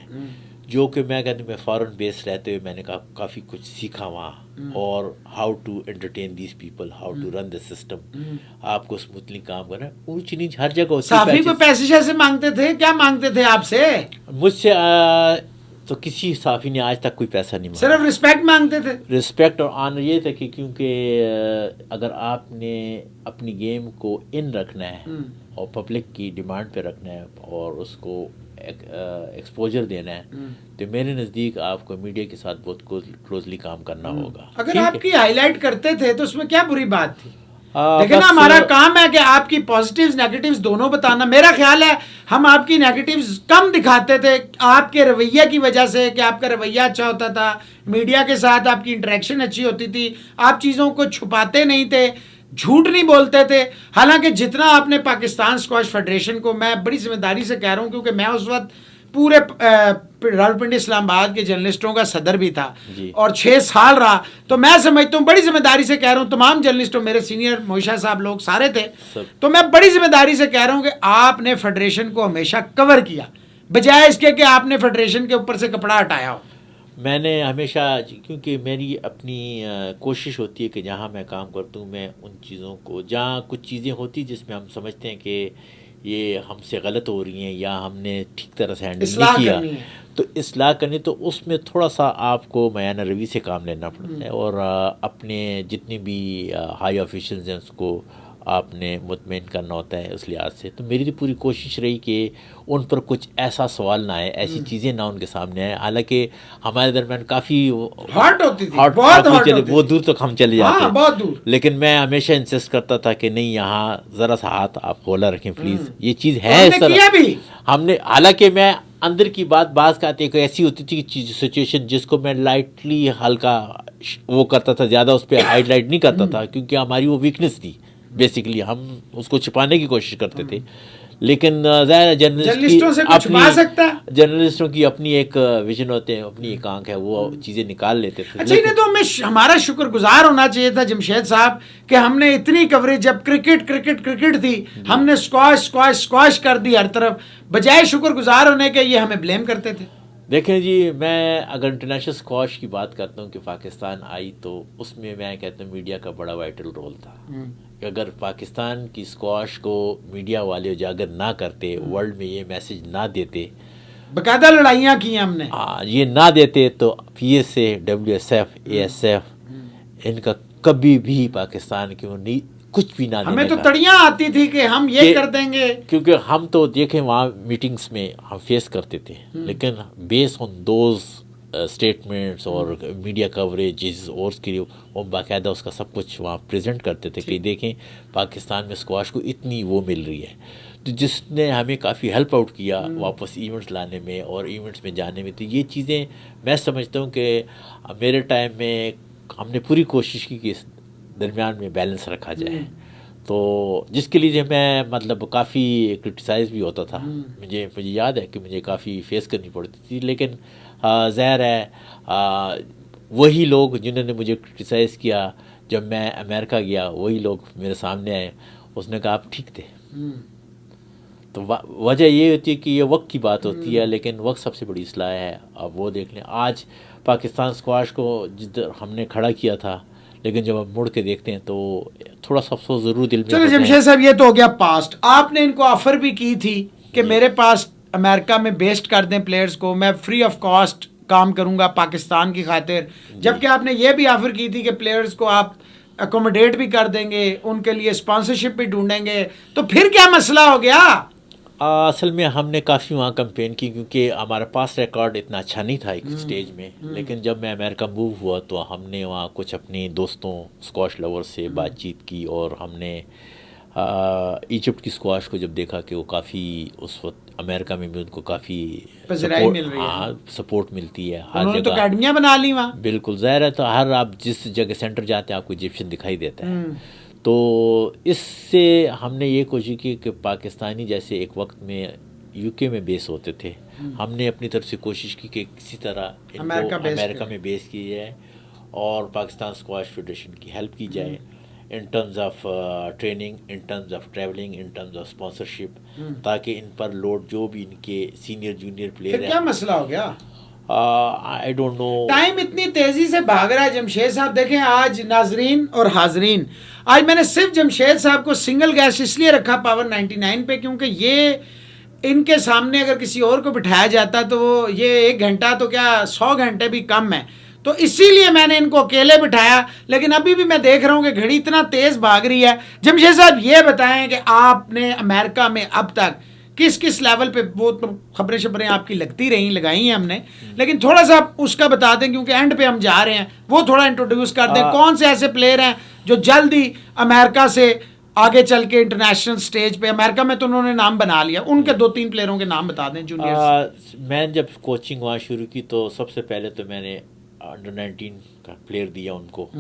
جو کہ میں کہتا ہوں میں فارن بیس رہتے ہوئے میں نے کافی کچھ سیکھا وہاں, اور how to entertain these people, how to run the system. آپ کو اسموتھلی کام کرنا ہے, اونچ نیچ ہر جگہ ہوتی ہے. صحافی کو پیسے شیسے مانگتے تھے, کیا مانگتے تھے آپ سے؟ مجھ سے تو کسی صحافی نے آج تک کوئی پیسہ نہیں مانگا, صرف رسپیکٹ مانگتے تھے. رسپیکٹ اور آنر یہ تھا کہ کیونکہ اگر آپ نے اپنی گیم کو ان رکھنا ہے اور پبلک کی ڈیمانڈ پہ رکھنا ہے اور اس کو ایکسپوجر دینا ہے, تو میرے نزدیک آپ کو میڈیا کے ساتھ بہت کلوزلی کام کرنا ہوگا. اگر آپ کی ہائی لائٹ کرتے تھے تو اس میں کیا بری بات تھی؟ لیکن نا ہمارا کام ہے کہ آپ کی پازیٹیوز نیگیٹیوز دونوں بتانا. میرا خیال ہے ہم آپ کی نیگیٹیوز کم دکھاتے تھے آپ کے رویہ کی وجہ سے, کہ آپ کا رویہ اچھا ہوتا تھا, میڈیا کے ساتھ آپ کی انٹریکشن اچھی ہوتی تھی, آپ چیزوں کو چھپاتے نہیں تھے, جھوٹ نہیں بولتے تھے. حالانکہ جتنا آپ نے پاکستان اسکواش فیڈریشن کو, میں بڑی ذمہ داری سے کہہ رہا ہوں کیونکہ میں اس وقت پورے راولپنڈی اسلام آباد کے جرنلسٹوں کا صدر بھی تھا اور 6 سال رہا, تو میں سمجھتا ہوں بڑی ذمہ داری سے کہہ رہا ہوں, تمام جرنلسٹوں, میرے سینئر موشا صاحب لوگ سارے تھے, تو میں بڑی ذمہ داری سے کہہ رہا ہوں کہ آپ نے فیڈریشن کو ہمیشہ کور کیا بجائے اس کے کہ آپ نے فیڈریشن کے اوپر سے کپڑا ہٹایا ہو. میں نے ہمیشہ, کیونکہ میری اپنی کوشش ہوتی ہے کہ جہاں میں کام کرتا ہوں میں ان چیزوں کو, جہاں کچھ چیزیں ہوتی جس میں ہم سمجھتے ہیں کہ یہ ہم سے غلط ہو رہی ہیں یا ہم نے ٹھیک طرح سے ہینڈل نہیں کیا, تو اصلاح کرنی, تو اس میں تھوڑا سا آپ کو میانہ روی سے کام لینا پڑتا ہے, اور اپنے جتنے بھی ہائی آفیشلز ہیں اس کو آپ نے مطمئن کرنا ہوتا ہے اس لحاظ سے. تو میری تو پوری کوشش رہی کہ ان پر کچھ ایسا سوال نہ آئے, ایسی چیزیں نہ ان کے سامنے آئے. حالانکہ ہمارے درمیان کافی ہارٹ ہوتی تھی, وہ دور تک ہم چلے جاتے ہیں, بہت دور, لیکن میں ہمیشہ انسسٹ کرتا تھا کہ نہیں, یہاں ذرا سا ہاتھ آپ کھولا رکھیں پلیز, یہ چیز ہے اس طرح ہم نے. حالانکہ میں اندر کی بات بعض کا آتی ہے ایسی ہوتی تھی کہ سچویشن جس کو میں لائٹلی ہلکا وہ کرتا تھا, زیادہ اس پہ ہائیڈ لائٹ نہیں کرتا تھا, کیونکہ ہماری وہ ویکنس تھی. بیسیکلی ہم اس کو چھپانے کی کوشش کرتے تھے, لیکن ظاہر جرنلسٹوں کی اپنی ایک ویژن ہوتے ہیں, اپنی ایک آنکھ ہے, وہ چیزیں نکال لیتے تھے. اچھا, انہیں تو ہمیں ہمارا شکر گزار ہونا چاہیے تھا جمشید صاحب کہ ہم نے اتنی کوریج, جب کرکٹ تھی ہم نے اسکواش کر دی ہر طرف, بجائے شکر گزار ہونے کے یہ ہمیں بلیم کرتے تھے. دیکھیں جی, میں اگر انٹرنیشنل اسکواش کی بات کرتا ہوں کہ پاکستان آئی, تو اس میں میں کہتا ہوں میڈیا کا بڑا وائٹل رول تھا. اگر پاکستان کی اسکواش کو میڈیا والے اجاگر نہ کرتے, ورلڈ میں یہ میسج نہ دیتے, باقاعدہ لڑائیاں کی ہم نے, یہ نہ دیتے, تو P S A, W S F, A S F, ان کا کبھی بھی پاکستان کیوں نہیں کچھ بھی نہ دینے ہمیں تو تڑیاں آتی تھی کہ ہم یہ کر دیں گے, کیونکہ ہم تو دیکھیں وہاں میٹنگز میں ہم فیس کرتے تھے, لیکن بیس آن دوز اسٹیٹمنٹس اور میڈیا کوریجز اور اس کے لیے وہ باقاعدہ اس کا سب کچھ وہاں پریزنٹ کرتے تھے کہ دیکھیں پاکستان میں اسکواش کو اتنی وہ مل رہی ہے, تو جس نے ہمیں کافی ہیلپ آؤٹ کیا واپس ایونٹس لانے میں اور ایونٹس میں جانے میں. تو یہ چیزیں میں سمجھتا ہوں کہ میرے ٹائم میں ہم نے پوری کوشش کی کہ اس درمیان میں بیلنس رکھا جائے, تو جس کے لیے میں مطلب کافی کرٹیسائز بھی ہوتا تھا. مجھے یاد ہے کہ مجھے کافی فیس کرنی پڑتی تھی, لیکن ظاہر ہے وہی لوگ جنہوں نے مجھے کرٹیسائز کیا جب میں امریکہ گیا, وہی لوگ میرے سامنے آئے, اس نے کہا آپ ٹھیک تھے. تو وجہ یہ ہوتی ہے کہ یہ وقت کی بات ہوتی ہے, لیکن وقت سب سے بڑی اصلاح ہے. اب وہ دیکھ لیں آج پاکستان اسکواش کو جدھر ہم نے کھڑا کیا تھا, لیکن جب ہم مڑ کے دیکھتے ہیں تو تھوڑا سا افسوس ضرور دل میں. چلو جمشید صاحب, یہ تو ہو گیا پاسٹ. آپ نے ان کو آفر بھی کی تھی کہ میرے پاس امریکہ میں بیسٹ کر دیں پلیئرز کو, میں فری آف کاسٹ کام کروں گا پاکستان کی خاطر, جبکہ آپ نے یہ بھی آفر کی تھی کہ پلیئرز کو آپ اکوموڈیٹ بھی کر دیں گے, ان کے لیے اسپانسرشپ بھی ڈھونڈیں گے. تو پھر کیا مسئلہ ہو گیا؟ اصل میں ہم نے کافی وہاں کمپین کی, کیونکہ ہمارا پاس ریکارڈ اتنا اچھا نہیں تھا ایک سٹیج میں. لیکن جب میں امریکہ موو ہوا تو ہم نے وہاں کچھ اپنے دوستوں اسکواش لور سے بات چیت کی, اور ہم نے ایجپٹ کی اسکواش کو جب دیکھا کہ وہ کافی اس وقت امریکہ میں بھی ان کو کافی سپورٹ ملتی ہے, ہر جگہ اکیڈمیاں بنا لی وہاں. بالکل ظاہر ہے, تو ہر آپ جس جگہ سینٹر جاتے ہیں آپ کو ایجپشین دکھائی دیتا ہے. تو اس سے ہم نے یہ کوشش کی کہ پاکستانی جیسے ایک وقت میں یو کے میں بیس ہوتے تھے, ہم نے اپنی طرف سے کوشش کی کہ کسی طرح ان کو امریکہ میں بیس کی جائے اور پاکستان اسکواش فیڈریشن کی ہیلپ کی جائے in terms of training, in terms of travelling, in terms of sponsorship, تاکہ ان پر لوڈ جو بھی ان کے سینئر جونیئر پلیئر ہیں. کیا مسئلہ ہو گیا؟ آئی ڈونٹ نو, ٹائم اتنی تیزی سے بھاگ رہا ہے جمشید صاحب. دیکھیں آج ناظرین اور حاضرین, آج میں نے صرف جمشید صاحب کو سنگل گیسٹ اس لیے رکھا پاور 99 پہ, کیونکہ یہ ان کے سامنے اگر کسی اور کو بٹھایا جاتا تو وہ یہ 1 گھنٹہ تو کیا 100 گھنٹے بھی کم ہے, تو اسی لیے میں نے ان کو اکیلے بٹھایا. لیکن ابھی بھی میں دیکھ رہا ہوں کہ گھڑی اتنا تیز بھاگ رہی ہے. جمشید صاحب یہ بتائیں کہ آپ نے امریکہ میں اب تک کس کس لیول پہ، وہ خبریں آپ کی لگائی ہیں ہم نے، لیکن تھوڑا سا اس کا بتا دیں کیونکہ اینڈ پہ ہم جا رہے ہیں، وہ تھوڑا انٹروڈیوس کر دیں. کون سے ایسے پلیئر ہیں جو جلد ہی امریکہ سے آگے چل کے انٹرنیشنل سٹیج پہ، امریکہ میں تو انہوں نے نام بنا لیا، ان کے 2-3 پلیئروں کے نام بتا دیں جونیئرز. میں جب کوچنگ وہاں شروع کی تو سب سے پہلے تو میں نے انڈر 19 کا پلیئر دیا ان کو،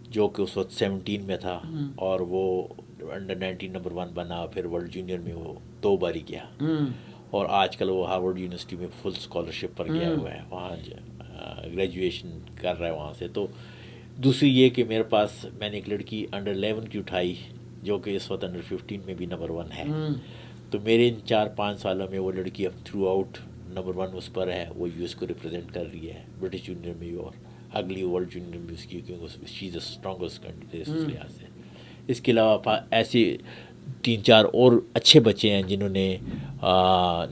جو کہ اس وقت 17 میں تھا، اور وہ انڈر 19 نمبر 1 بنا، پھر ورلڈ جونیئر میں وہ 2 باری گیا، اور آج کل وہ ہارورڈ یونیورسٹی میں فل اسکالرشپ پر گیا ہوا ہے، وہاں گریجویشن کر رہا ہے وہاں سے. تو دوسری یہ کہ میرے پاس میں نے ایک لڑکی انڈر 11 کی اٹھائی جو کہ اس وقت انڈر 15 میں بھی نمبر 1 ہے. تو میرے ان 4-5 سالوں میں وہ لڑکی اب تھرو آؤٹ نمبر 1 اس پر ہے، وہ یو ایس کو ریپرزینٹ کر رہی ہے برٹش جونیئر میں بھی، اور اگلی ورلڈ جونیئر میں اس کی، کیونکہ شی از دا اسٹرانگسٹ کینڈیڈیٹ اس لحاظ سے. اس کے علاوہ ایسے 3-4 اور اچھے بچے ہیں جنہوں نے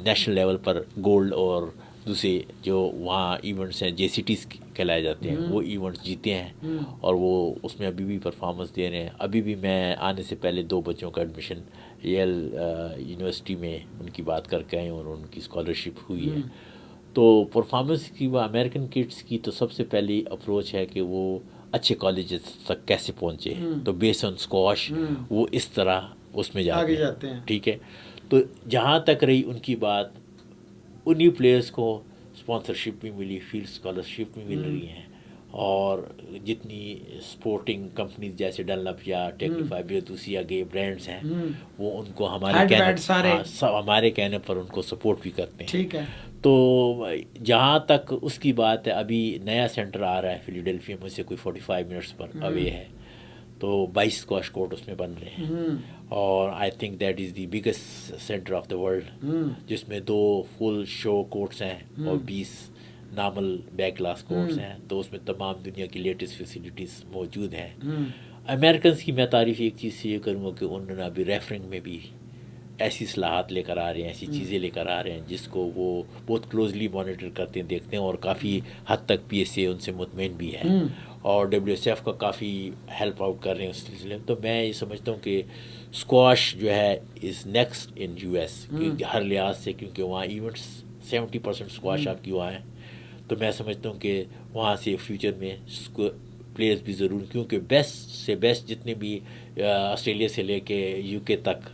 نیشنل لیول پر گولڈ اور دوسرے جو وہاں ایونٹس ہیں جے سی ٹیز کہلائے جاتے ہیں، وہ ایونٹس جیتے ہیں، اور وہ اس میں ابھی بھی پرفارمنس دے رہے ہیں. ابھی بھی میں آنے سے پہلے 2 بچوں کا ایڈمیشن یل یونیورسٹی میں ان کی بات کر کے آئے اور ان کی اسکالرشپ ہوئی ہے. تو پرفارمنس کی وہ امریکن کڈس کی تو سب سے پہلی اپروچ ہے کہ وہ اچھے کالجز تک کیسے پہنچے. تو بیس آن اسکواش وہ اس طرح اس میں جاتے ہیں. ٹھیک ہے. تو جہاں تک رہی ان کی بات، انہی پلیئرس کو اسپانسرشپ بھی ملی، فیلڈ اسکالرشپ بھی مل رہی ہیں، اور جتنی سپورٹنگ کمپنیز جیسے ڈنلپ یا ٹیکنیفائی بھی دوسری آگے برانڈس ہیں، وہ ان کو ہمارے کہنے پر ان کو سپورٹ بھی کرتے ہیں. ٹھیک ہے. تو جہاں تک اس کی بات ہے، ابھی نیا سینٹر آ رہا ہے فیلاڈیلفیا میں سے، کوئی 45 منٹس پر اوے ہے، تو 22 اسکواش کورٹ اس میں بن رہے ہیں، اور I think that is the biggest centre of the world, جس میں 2 فل شو کورٹس ہیں اور 20 نارمل بیک گلاس کورٹس ہیں. تو اس میں تمام دنیا کی لیٹسٹ فیسلٹیز موجود ہیں. امریکنس کی میں تعریف ایک چیز سے یہ کروں گا کہ انہوں نے ابھی ریفرنگ میں بھی ایسی اصلاحات لے کر آ رہے ہیں، ایسی چیزیں لے کر آ رہے ہیں جس کو وہ بہت کلوزلی مانیٹر کرتے ہیں، دیکھتے ہیں، اور کافی حد تک پی ایس اے ان سے مطمئن بھی ہے، اور ڈبلیو ایس ایف کا کافی ہیلپ آؤٹ کر رہے ہیں اس سلسلے میں. تو میں یہ سمجھتا ہوں کہ اسکواش جو ہے is next in U S ہر لحاظ سے، کیونکہ وہاں ایونٹس 70% اسکواش آپ کی وہاں ہیں. تو میں سمجھتا ہوں کہ وہاں سے فیوچر میں پلیئرز بھی ضرور، کیونکہ بیسٹ سے بیسٹ جتنے بھی آسٹریلیا سے لے کے یو کے تک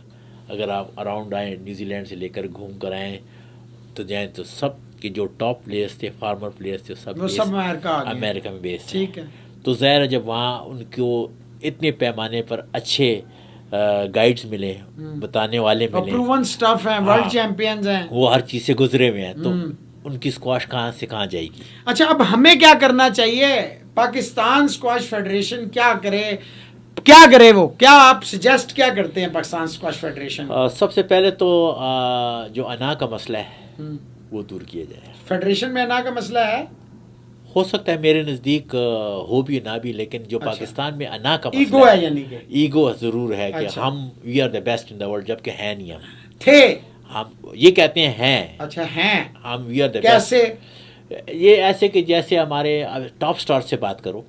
اگر آپ اراؤنڈ آئیں، نیوزی لینڈ سے لے کر گھوم کر آئیں تو جائیں، تو سب کے جو ٹاپ پلیئرس تھے، فارمر پلیئرس تھے، سب امریکہ میں بیس. ٹھیک ہے. تو ظاہر ہے جب وہاں ان کو اتنے پیمانے پر اچھے گائیڈز ملے، بتانے والے ملے، پروون سٹاف ہیں، ورلڈ چیمپئنز ہیں، وہ ہر چیز سے گزرے ہوئے ہیں، تو ان کی اسکواش کہاں سے کہاں جائے گی. اچھا، اب ہمیں کیا کرنا چاہیے؟ پاکستان اسکواش فیڈریشن کیا کرے وہ کیا آپ سجیسٹ کیا کرتے ہیں پاکستان اسکواش فیڈریشن؟ سب سے پہلے تو جو انا کا مسئلہ ہے وہ دور کیا جائے. فیڈریشن میں انا کا مسئلہ ہے؟ ہو سکتا ہے میرے نزدیک ہو بھی نہ بھی، لیکن جو پاکستان میں انا کا مسئلہ ایگو ہے، یعنی کہ ایگو ضرور ہے کہ ہم we are the best in the world, جبکہ ہے نہیں. ہم تھے، ہم یہ کہتے ہیں اچھا ہیں، ہم وی آر دا بیسٹ. کیسے؟ یہ ایسے کہ جیسے ہمارے ٹاپ اسٹار سے بات کرو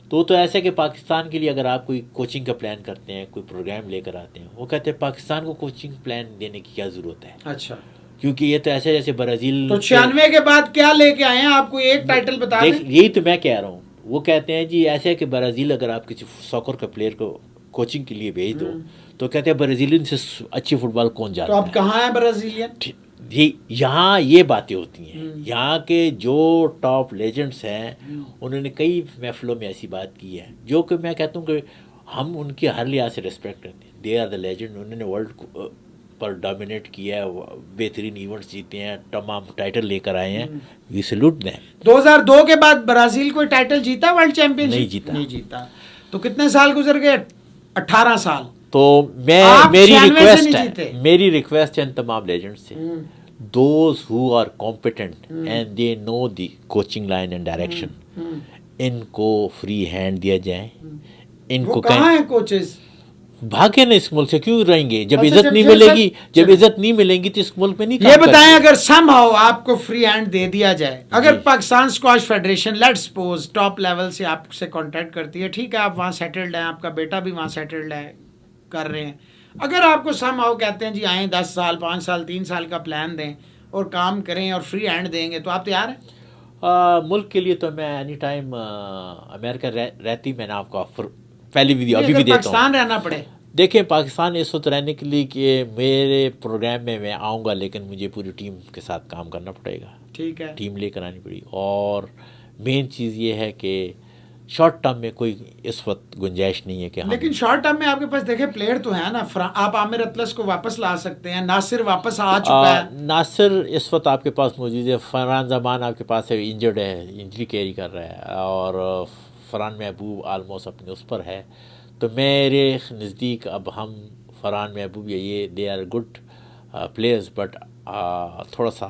تو ایسا کہ پاکستان کے لیے اگر آپ کوئی کوچنگ کا پلان کرتے ہیں، کوئی پروگرام لے کر آتے ہیں، وہ کہتے ہیں پاکستان کو کوچنگ پلان دینے کی کیا ضرورت ہے. اچھا، کیونکہ یہ تو ایسے جیسے برازیل. تو 96 کے بعد کیا لے کے آئے ہیں؟ آپ کو ایک ٹائٹل بتا دیں. یہی تو میں کہہ رہا ہوں، وہ کہتے ہیں جی ایسے ہے کہ برازیل اگر آپ کسی ساکر کا پلیئر کو کوچنگ کے لیے بھیج دو تو کہتے ہیں برازیلین سے اچھی فٹ بال کون جاتا ہے. تو اب کہاں ہیں برازیلین؟ یہاں یہ باتیں ہوتی ہیں. یہاں کے جو ٹاپ لیجنڈس ہیں انہوں نے کئی محفلوں میں ایسی بات کی ہے، جو کہ میں کہتا ہوں کہ ہم ان کی ہر لحاظ سے ریسپیکٹ کرتے ہیں. They are the legend. انہوں نے ورلڈ پر ڈومینیٹ کیا ہے، بہترین ایونٹس جیتے ہیں، تمام ٹائٹل لے کر آئے ہیں. وی سیلوٹ دیم. 2002 کے بعد برازیل کوئی ٹائٹل جیتا ورلڈ چیمپئن؟ نہیں جیتا. تو کتنے سال گزر گئے؟ 18 سال. تو میری ریکویسٹ ہے ان تمام لیجنڈ سے، those who are competent and they know the coaching line and direction, ان کو فری ہینڈ دیا جائے. ان کو کہاں ہیں کوچز؟ بھاگے نا اس ملک سے، کیوں رہیں گے؟ جب عزت نہیں ملے گی، جب عزت نہیں ملے گی تو اس ملک میں نہیں. یہ بتائیں اگر سم ہاؤ آپ کو فری ہینڈ دے دیا جائے، اگر Pakistan squash federation let's suppose top level سے آپ سے کانٹیکٹ کرتی ہے، ٹھیک ہے آپ وہاں سیٹلڈ ہیں، آپ کا بیٹا بھی وہاں سیٹلڈ ہے، کر رہے ہیں، اگر آپ کو سم ہاؤ کہتے ہیں جی آئیں 10 سال 5 سال 3 سال کا پلان دیں اور کام کریں اور فری ہینڈ دیں گے تو آپ تیار ہیں؟ ملک کے لیے تو میں اینی ٹائم امریکہ رہتی میں نے آپ کو آفر پہلی ویڈیو ابھی بھی اگر دیتا پاکستان ہوں. رہنا پڑے دیکھیں پاکستان اس وقت رہنے کے لیے کہ میرے پروگرام میں آؤں گا لیکن مجھے پوری ٹیم کے ساتھ کام کرنا پڑے گا. ٹھیک ہے. ٹیم لے کر آنی پڑی. اور مین چیز یہ ہے کہ شارٹ ٹرم میں کوئی اس وقت گنجائش نہیں ہے کہ ہم لیکن شارٹ ٹرم میں آپ کے پاس دیکھیں پلیئر تو ہیں نا. آپ عامر اطلس کو واپس لا سکتے ہیں. ناصر واپس آ چکا ہے. ناصر اس وقت آپ کے پاس موجود ہے. فرحان زمان آپ کے پاس ہے, انجرڈ ہے, انجری کیری کر رہا ہے. اور فرحان محبوب آلموسٹ اپنے اس پر ہے. تو میرے نزدیک اب ہم فرحان محبوب یہ they are good players but تھوڑا سا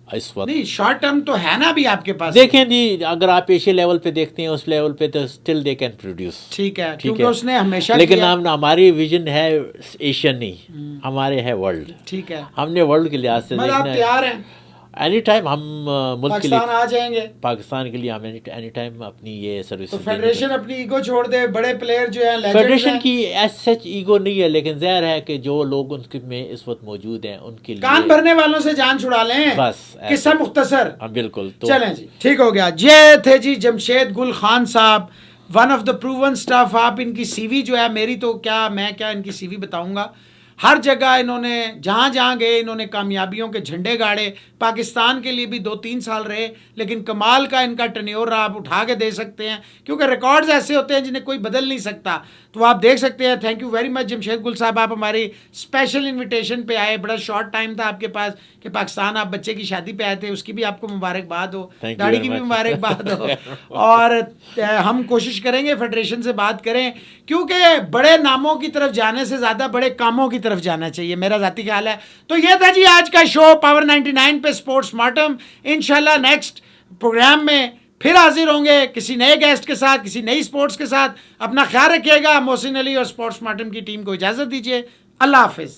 اس وقت نہیں شارٹ ٹرم تو ہے نا ابھی آپ کے پاس. دیکھیں جی اگر آپ ایشیا لیول پہ دیکھتے ہیں اس لیول پہ تو اسٹل دے کین پروڈیوس. ٹھیک ہے کیونکہ اس نے ہمیشہ لیکن ہماری ویژن ہے ایشین نہیں, ہمارے ہے ورلڈ. ٹھیک ہے ہم نے ورلڈ کے لحاظ سے مطلب آپ تیار ہیں اینی ٹائم ہم ملک کے لیے پاکستان آ جائیں گے. پاکستان کے لیے ہم اینی ٹائم اپنی یہ سروس. تو فیڈریشن اپنی ایگو چھوڑ دے. بڑے پلیئر جو ہیں لیجنڈ فیڈریشن کی ایز سچ ایگو نہیں ہے لیکن ظاہر ہے کہ جو لوگ ان میں اس وقت موجود ہیں ان کے لیے کان بھرنے والوں سے جان چھڑا لیں بس قصہ مختصر. بالکل. تو چلیں جی ٹھیک ہو گیا. یہ تھے جی جمشید گل خان صاحب, one of the proven staff. آپ ان کی سی وی جو ہے میری تو میں کیا ان کی سی وی بتاؤں گا. ہر جگہ انہوں نے جہاں جہاں گئے انہوں نے کامیابیوں کے جھنڈے گاڑے. پاکستان کے لیے بھی 2-3 سال رہے لیکن کمال کا ان کا ٹینیور آپ اٹھا کے دے سکتے ہیں کیونکہ ریکارڈز ایسے ہوتے ہیں جنہیں کوئی بدل نہیں سکتا. تو آپ دیکھ سکتے ہیں. Thank you very much Jamshed Gul Sahib, آپ ہماری اسپیشل انویٹیشن پہ آئے. بڑا شارٹ ٹائم تھا آپ کے پاس کہ پاکستان آپ بچے کی شادی پہ آئے تھے. اس کی بھی آپ کو مبارکباد ہو, داڑھی کی بھی مبارکباد ہو. اور ہم کوشش کریں گے فیڈریشن سے بات کریں کیونکہ بڑے ناموں کی طرف جانے سے زیادہ بڑے کاموں کی طرف جانا چاہیے, میرا ذاتی خیال ہے. تو یہ تھا جی آج کا شو پاور 99 پہ اسپورٹس مارٹم. انشاءاللہ نیکسٹ پروگرام میں پھر حاضر ہوں گے کسی نئے گیسٹ کے ساتھ, کسی نئی اسپورٹس کے ساتھ. اپنا خیال رکھیے گا. محسن علی اور اسپورٹس مارٹم کی ٹیم کو اجازت دیجیے. اللہ حافظ.